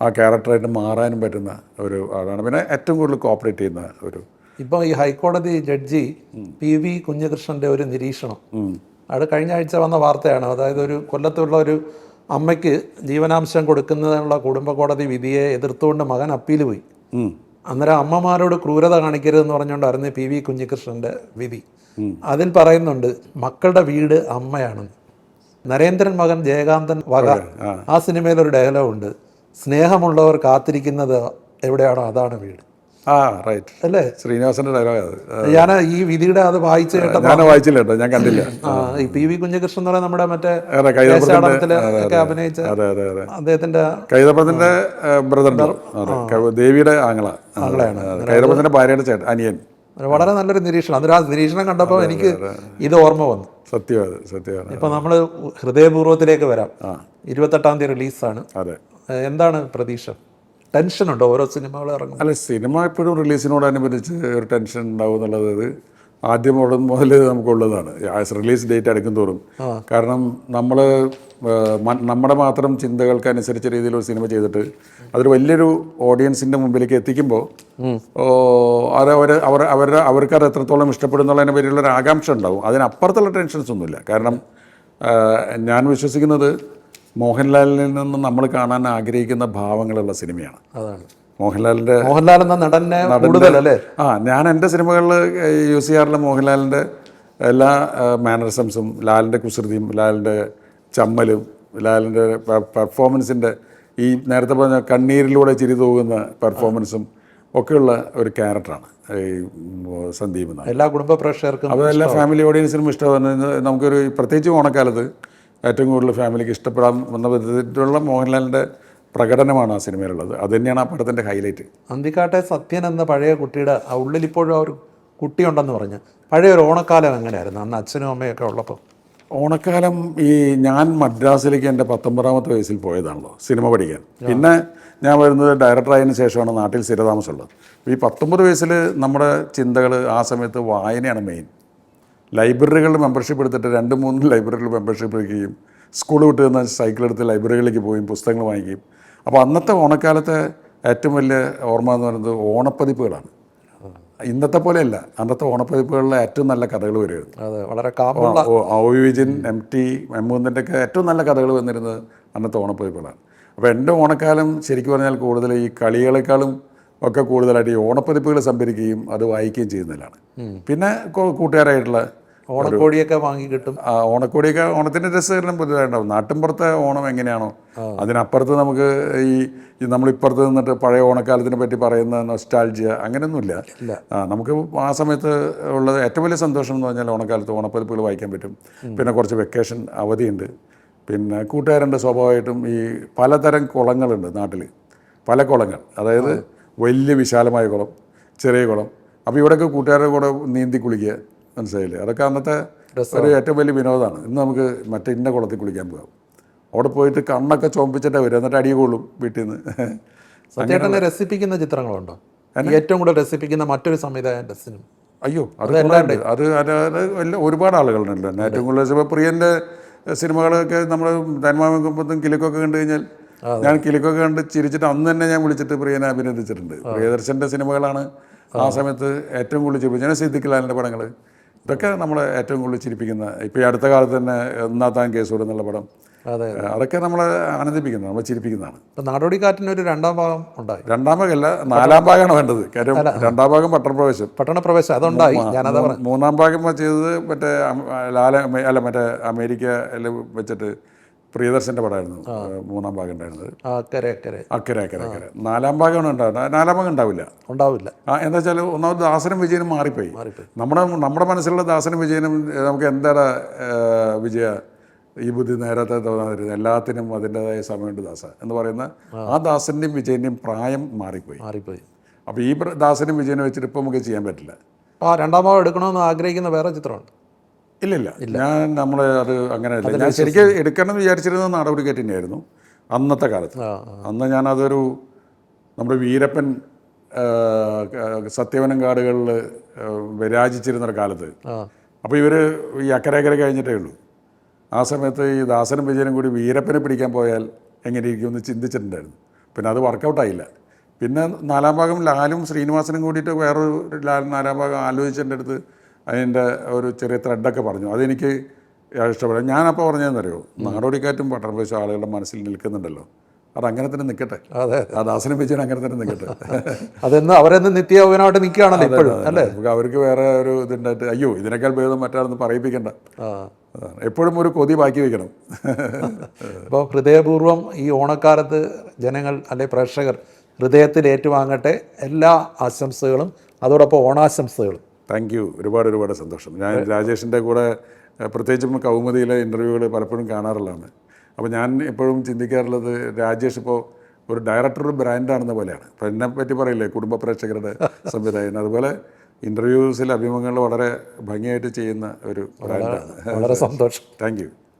ആ ക്യാരക്ടറായിട്ട് മാറാനും പറ്റുന്ന ഒരു ആളാണ്. പിന്നെ ഏറ്റവും കൂടുതൽ കോപ്പറേറ്റ് ചെയ്യുന്ന ഒരു. ഇപ്പോൾ ഈ ഹൈക്കോടതി ജഡ്ജി PV കുഞ്ഞകൃഷ്ണൻ്റെ ഒരു നിരീക്ഷണം അത് കഴിഞ്ഞ ആഴ്ച വന്ന വാർത്തയാണ്. അതായത് ഒരു കൊല്ലത്തുള്ള ഒരു അമ്മയ്ക്ക് ജീവനാംശം കൊടുക്കുന്നതിനുള്ള കുടുംബ കോടതി വിധിയെ എതിർത്തുകൊണ്ട് മകൻ അപ്പീൽ പോയി. അന്നേരം അമ്മമാരോട് ക്രൂരത കാണിക്കരുതെന്ന് പറഞ്ഞുകൊണ്ടായിരുന്നു PV കുഞ്ഞികൃഷ്ണൻ്റെ വിധി. അതിൽ പറയുന്നുണ്ട് മക്കളുടെ വീട് അമ്മയാണെന്ന്. നരേന്ദ്രൻ മകൻ ജയകാന്തൻ വക ആ സിനിമയിലൊരു ഡയലോഗ് ഉണ്ട്, സ്നേഹമുള്ളവർ കാത്തിരിക്കുന്നത് എവിടെയാണോ അതാണ് വീട്. റൈറ്റ് അല്ലേ? ശ്രീനിവാസന്റെ ഡയലോഗ്. ഞാൻ ഈ വിധിയുടെ അത് വായിച്ചു വായിച്ചില്ല കേട്ടോ, ഞാൻ കണ്ടില്ല. ഈ PV കുഞ്ഞകൃഷ്ണൻ എന്ന് പറയുന്നത് നമ്മുടെ മറ്റേ ഒക്കെ അഭിനയിച്ച അദ്ദേഹത്തിന്റെ കൈതപ്രത്തിന്റെ ബ്രദർ, ദേവിയുടെ ആങ്ങളാണ്, കൈതപ്രത്തിന്റെ ഭാര്യയുടെ ചേട്ടൻ, അനിയൻ. വളരെ നല്ലൊരു നിരീക്ഷണം. അന്നേരം ആ നിരീക്ഷണം കണ്ടപ്പോൾ എനിക്ക് ഇത് ഓർമ്മ വന്നു. സത്യമാണ്. ഇപ്പൊ നമ്മള് ഹൃദയപൂർവ്വത്തിലേക്ക് വരാം. 28-ാം തീയതി റിലീസാണ്. എന്താണ് പ്രതീക്ഷ? ടെൻഷൻ ഉണ്ടോ ഓരോ സിനിമകൾ ഇറങ്ങും? അല്ല, സിനിമ എപ്പോഴും റിലീസിനോടനുബന്ധിച്ച് ഒരു ടെൻഷൻ ഉണ്ടാവും എന്നുള്ളത് ആദ്യം മുതൽ നമുക്കുള്ളതാണ്. റിലീസ് ഡേറ്റ് അടുക്കും തോറും. കാരണം നമ്മുടെ മാത്രം ചിന്തകൾക്കനുസരിച്ച രീതിയിൽ ഒരു സിനിമ ചെയ്തിട്ട് അതൊരു വലിയൊരു ഓഡിയൻസിൻ്റെ മുമ്പിലേക്ക് എത്തിക്കുമ്പോൾ അവർക്കത് എത്രത്തോളം ഇഷ്ടപ്പെടുന്നുള്ളതിനെ പറ്റിയുള്ളൊരു ആകാംക്ഷ ഉണ്ടാവും. അതിനപ്പുറത്തുള്ള ടെൻഷൻസ് ഒന്നുമില്ല. കാരണം ഞാൻ വിശ്വസിക്കുന്നത് മോഹൻലാലിൽ നിന്ന് നമ്മൾ കാണാൻ ആഗ്രഹിക്കുന്ന ഭാവങ്ങളുള്ള സിനിമയാണ്. മോഹൻലാൽ എന്ന നടനെ കൂടുതലല്ലേ? ഞാൻ എൻ്റെ സിനിമകളിൽ യൂസ് ചെയ്യാറുള്ള മോഹൻലാലിൻ്റെ എല്ലാ മാനറിസംസും, ലാലിൻ്റെ കുസൃതിയും, ലാലിൻ്റെ ചമ്മലും, ലാലിൻ്റെ പെർഫോമൻസിൻ്റെ ഈ നേരത്തെ പറഞ്ഞ കണ്ണീരിലൂടെ ചിരി തൂകുന്ന പെർഫോമൻസും ഒക്കെയുള്ള ഒരു ക്യാരക്ടറാണ് ഈ സന്ദീപ്. എല്ലാ കുടുംബ പ്രേക്ഷകർക്കും, അത് എല്ലാ ഫാമിലി ഓഡിയൻസിനും ഇഷ്ടമാണ്. നമുക്കൊരു പ്രത്യേകിച്ച് ഓണക്കാലത്ത് ഏറ്റവും കൂടുതൽ ഫാമിലിക്ക് ഇഷ്ടപ്പെടാൻ വന്ന വിധത്തിലുള്ള മോഹൻലാലിൻ്റെ പ്രകടനമാണ് ആ സിനിമയിലുള്ളത്. അത് തന്നെയാണ് ആ പടത്തിൻ്റെ ഹൈലൈറ്റ്. അന്തിക്കാട്ടെ സത്യൻ എന്ന പഴയ കുട്ടിയുടെ ആ ഉള്ളിൽ ഇപ്പോഴും ആ ഒരു കുട്ടിയുണ്ടെന്ന് പറഞ്ഞ് പഴയ ഒരു ഓണക്കാലം എങ്ങനെയായിരുന്നു അന്ന് അച്ഛനും അമ്മയൊക്കെ ഉള്ളപ്പോൾ? ഓണക്കാലം ഞാൻ മദ്രാസിലേക്ക് എൻ്റെ 19ാമത്തെ വയസ്സിൽ പോയതാണല്ലോ സിനിമ പഠിക്കാൻ. പിന്നെ ഞാൻ വരുന്നത് ഡയറക്ടറായതിനു ശേഷമാണ് നാട്ടിൽ സ്ഥിരതാമസമുള്ളത്. ഈ 19 വയസ്സിൽ നമ്മുടെ ചിന്തകൾ ആ സമയത്ത് വായനയാണ് മെയിൻ. ലൈബ്രറികളിൽ മെമ്പർഷിപ്പ് എടുത്തിട്ട് 2-3 ലൈബ്രറികളിൽ മെമ്പർഷിപ്പ് എടുക്കുകയും സ്കൂൾ വിട്ട് നിന്ന് സൈക്കിളെടുത്ത് ലൈബ്രറികളിലേക്ക് പോയും പുസ്തകങ്ങൾ വാങ്ങിക്കുകയും. അപ്പോൾ അന്നത്തെ ഓണക്കാലത്തെ ഏറ്റവും വലിയ ഓർമ്മ എന്ന് പറയുന്നത് ഓണപ്പതിപ്പുകളാണ്. ഇന്നത്തെ പോലെയല്ല, അന്നത്തെ ഓണപ്പതിപ്പുകളിലെ ഏറ്റവും നല്ല കഥകൾ വരുമായിരുന്നു. അതെ, വളരെ ഒ വിജയൻ, MT, മുകുന്ദൻ്റെ ഒക്കെ ഏറ്റവും നല്ല കഥകൾ വന്നിരുന്നത് അന്നത്തെ ഓണപ്പതിപ്പുകളാണ്. അപ്പോൾ എൻ്റെ ഓണക്കാലം ശരിക്കും പറഞ്ഞാൽ കൂടുതൽ ഈ കളികളെക്കാളും ഒക്കെ കൂടുതലായിട്ട് ഈ ഓണപ്പതിപ്പുകൾ സംഭരിക്കുകയും അത് വായിക്കുകയും ചെയ്യുന്നതിലാണ്. പിന്നെ കൂട്ടുകാരായിട്ടുള്ള ഓണക്കോടിയൊക്കെ വാങ്ങി കിട്ടും. ഓണക്കോടിയൊക്കെ ഓണത്തിൻ്റെ രസകരണം പൊതുവായിട്ടുണ്ടാവും. നാട്ടിൻപുറത്തെ ഓണം എങ്ങനെയാണോ അതിനപ്പുറത്ത് നമുക്ക് ഈ നമ്മളിപ്പുറത്ത് നിന്നിട്ട് പഴയ ഓണക്കാലത്തിനെ പറ്റി പറയുന്ന നൊസ്റ്റാൾജിയ അങ്ങനെയൊന്നുമില്ല. നമുക്ക് ആ സമയത്ത് ഉള്ളത് ഏറ്റവും വലിയ സന്തോഷം എന്ന് പറഞ്ഞാൽ ഓണക്കാലത്ത് ഓണപ്പതിപ്പുകൾ വായിക്കാൻ പറ്റും. പിന്നെ കുറച്ച് വെക്കേഷൻ അവധിയുണ്ട്. പിന്നെ കൂട്ടുകാരുണ്ട്. സ്വാഭാവികമായിട്ടും ഈ പലതരം കുളങ്ങളുണ്ട് നാട്ടിൽ, പല കുളങ്ങൾ, അതായത് വലിയ വിശാലമായ കുളം, ചെറിയ കുളം. അപ്പോൾ ഇവിടെയൊക്കെ കൂട്ടുകാരുടെ കൂടെ നീന്തി കുളിക്കുക, മനസ്സിലായില്ലേ? അതൊക്കെ അന്നത്തെ ഒരു ഏറ്റവും വലിയ വിനോദമാണ്. ഇന്ന് നമുക്ക് മറ്റേ ഇന്ന കുളത്തിൽ കുളിക്കാൻ പോകാം. അവിടെ പോയിട്ട് കണ്ണൊക്കെ ചോമ്പിച്ചിട്ടേ വരും, എന്നിട്ട് അടിയെ കൊള്ളും വീട്ടിൽ നിന്ന്. സത്യേട്ടനെ രസിപ്പിക്കുന്ന ചിത്രങ്ങളുണ്ടോ? ഏറ്റവും കൂടുതൽ രസിപ്പിക്കുന്ന മറ്റൊരു സംവിധായകൻ്റെ സിനിമ? അയ്യോ, അത് എല്ലാം ഒരുപാട് ആളുകളുണ്ടല്ലോ. ഏറ്റവും കൂടുതൽ പ്രിയൻ്റെ സിനിമകളൊക്കെ നമ്മൾ തന്മാകുമ്പത്തും കിലുക്കൊക്കെ കണ്ടു കഴിഞ്ഞാൽ ഞാൻ കിലുക്കൊക്കെ കണ്ട് ചിരിച്ചിട്ട് അന്ന് തന്നെ ഞാൻ വിളിച്ചിട്ട് പ്രിയനെ അഭിനന്ദിച്ചിട്ടുണ്ട്. പ്രിയദർശൻ്റെ സിനിമകളാണ് ആ സമയത്ത് ഏറ്റവും കൂടുതൽ ചിരിപ്പിച്ചത്. ഞാൻ സിദ്ദിഖ് ലാലിൻ്റെ പടങ്ങൾ, ഇതൊക്കെ നമ്മളെ ഏറ്റവും കൂടുതൽ ചിരിപ്പിക്കുന്ന. ഇപ്പോൾ ഈ അടുത്ത കാലത്ത് തന്നെ ഒന്നാത്താൻ കേസോട് എന്നുള്ള പടം, അതൊക്കെ നമ്മളെ ആനന്ദിപ്പിക്കുന്നത്, നമ്മളെ ചിരിപ്പിക്കുന്നതാണ്. നാടോടിക്കാറ്റിന് ഒരു 2ാം ഭാഗം ഉണ്ടായി. 2ാം ഭാഗമല്ല, 4ാം ഭാഗമാണ് വേണ്ടത്. കാര്യം 2ാം ഭാഗം പട്ടണപ്രവേശം അതുണ്ടായി. 3ാം ഭാഗം ചെയ്തത് മറ്റേ മറ്റേ അമേരിക്കയിൽ വെച്ചിട്ട് പ്രിയദർശൻ്റെ പടമായിരുന്നു 3ാം ഭാഗം ഉണ്ടായിരുന്നത്. അക്കരെ 4ാം ഭാഗമാണ് ഉണ്ടാവുന്നത്. 4ാം ഭാഗം ഉണ്ടാവില്ല. എന്താ വെച്ചാൽ ഒന്നാമത് ദാസനും വിജയനും മാറിപ്പോയി. നമ്മുടെ മനസ്സിലുള്ള ദാസനും വിജയനും നമുക്ക് എന്താണ് വിജയ ഈ ബുദ്ധി നേരത്തെ തോന്നാതിരുന്നത്, എല്ലാത്തിനും അതിൻ്റെതായ സമയമുണ്ട് ദാസ എന്ന് പറയുന്ന ആ ദാസൻ്റെയും വിജയൻ്റെയും പ്രായം മാറിപ്പോയി. അപ്പോൾ ഈ ദാസനും വിജയനും വെച്ചിട്ട് ഇപ്പോൾ നമുക്ക് ചെയ്യാൻ പറ്റില്ല. ആ 2ാം ഭാഗം എടുക്കണമെന്ന് ആഗ്രഹിക്കുന്ന വേറെ ചിത്രമുണ്ട്? ഇല്ല, ഞാൻ അത് അങ്ങനെയല്ല. ഞാൻ ശരിക്കും എടുക്കണം വിചാരിച്ചിരുന്നത് നാടോടിക്കാറ്റ് തന്നെയായിരുന്നു അന്നത്തെ കാലത്ത്. അന്ന് ഞാനതൊരു നമ്മുടെ വീരപ്പൻ സത്യവനം കാടുകളിൽ വിരാജിച്ചിരുന്നൊരു കാലത്ത്. അപ്പോൾ ഇവർ ഈ അക്കരെ കഴിഞ്ഞിട്ടേ ഉള്ളൂ. ആ സമയത്ത് ഈ ദാസനും വിജയനും കൂടി വീരപ്പനെ പിടിക്കാൻ പോയാൽ എങ്ങനെയിരിക്കുമെന്ന് ചിന്തിച്ചിട്ടുണ്ടായിരുന്നു. പിന്നെ അത് വർക്കൗട്ടായില്ല. പിന്നെ 4ാം ഭാഗം ലാലും ശ്രീനിവാസനും കൂടിയിട്ട് വേറൊരു 4ാം ഭാഗം ആലോചിച്ചതിൻ്റെ അടുത്ത് അതിൻ്റെ ഒരു ചെറിയ ത്രെഡൊക്കെ പറഞ്ഞു. അതെനിക്ക് ഇഷ്ടപ്പെടും. ഞാനപ്പോൾ പറഞ്ഞതെന്നറിയോ, നാടോടിക്കാറ്റും പട്ടണപ്രവേശം ആളുകളുടെ മനസ്സിൽ നിൽക്കുന്നുണ്ടല്ലോ, അതങ്ങനെ തന്നെ നിൽക്കട്ടെ. ആ ദാസനും വിജയൻ അങ്ങനെ തന്നെ നിൽക്കട്ടെ. അതെന്ന് അവരെന്ന് നിത്യൗവനായിട്ട് നിൽക്കുകയാണല്ലോ ഇപ്പോഴും, അല്ലേ? അവർക്ക് വേറെ ഒരു ഇതുണ്ടായിട്ട് അയ്യോ ഇതിനേക്കാൾ ഭേദം മറ്റാണെന്ന് പറയിപ്പിക്കണ്ട. എപ്പോഴും ഒരു കൊതി ബാക്കി വയ്ക്കണം. അപ്പോൾ ഹൃദയപൂർവ്വം ഈ ഓണക്കാലത്ത് ജനങ്ങൾ അല്ലെ പ്രേക്ഷകർ ഹൃദയത്തിൽ ഏറ്റുവാങ്ങട്ടെ. എല്ലാ ആശംസകളും, അതോടൊപ്പം ഓണാശംസകളും. Thank you. ഒരുപാട് സന്തോഷം. ഞാൻ രാജേഷിൻ്റെ കൂടെ പ്രത്യേകിച്ചും കൗമുദിയിലെ ഇൻ്റർവ്യൂകൾ പലപ്പോഴും കാണാറുള്ളതാണ്. അപ്പോൾ ഞാൻ എപ്പോഴും ചിന്തിക്കാറുള്ളത്, രാജേഷ് ഇപ്പോൾ ഒരു ഡയറക്ടർ ബ്രാൻഡാണെന്ന പോലെയാണ്. അപ്പോൾ എന്നെ പറ്റി പറയില്ലേ കുടുംബ പ്രേക്ഷകരുടെ സംവിധായകൻ, അതുപോലെ ഇൻ്റർവ്യൂസിൽ അഭിമുഖങ്ങൾ വളരെ ഭംഗിയായിട്ട് ചെയ്യുന്ന ഒരു ബ്രാൻഡാണ്. വളരെ സന്തോഷം. Thank you.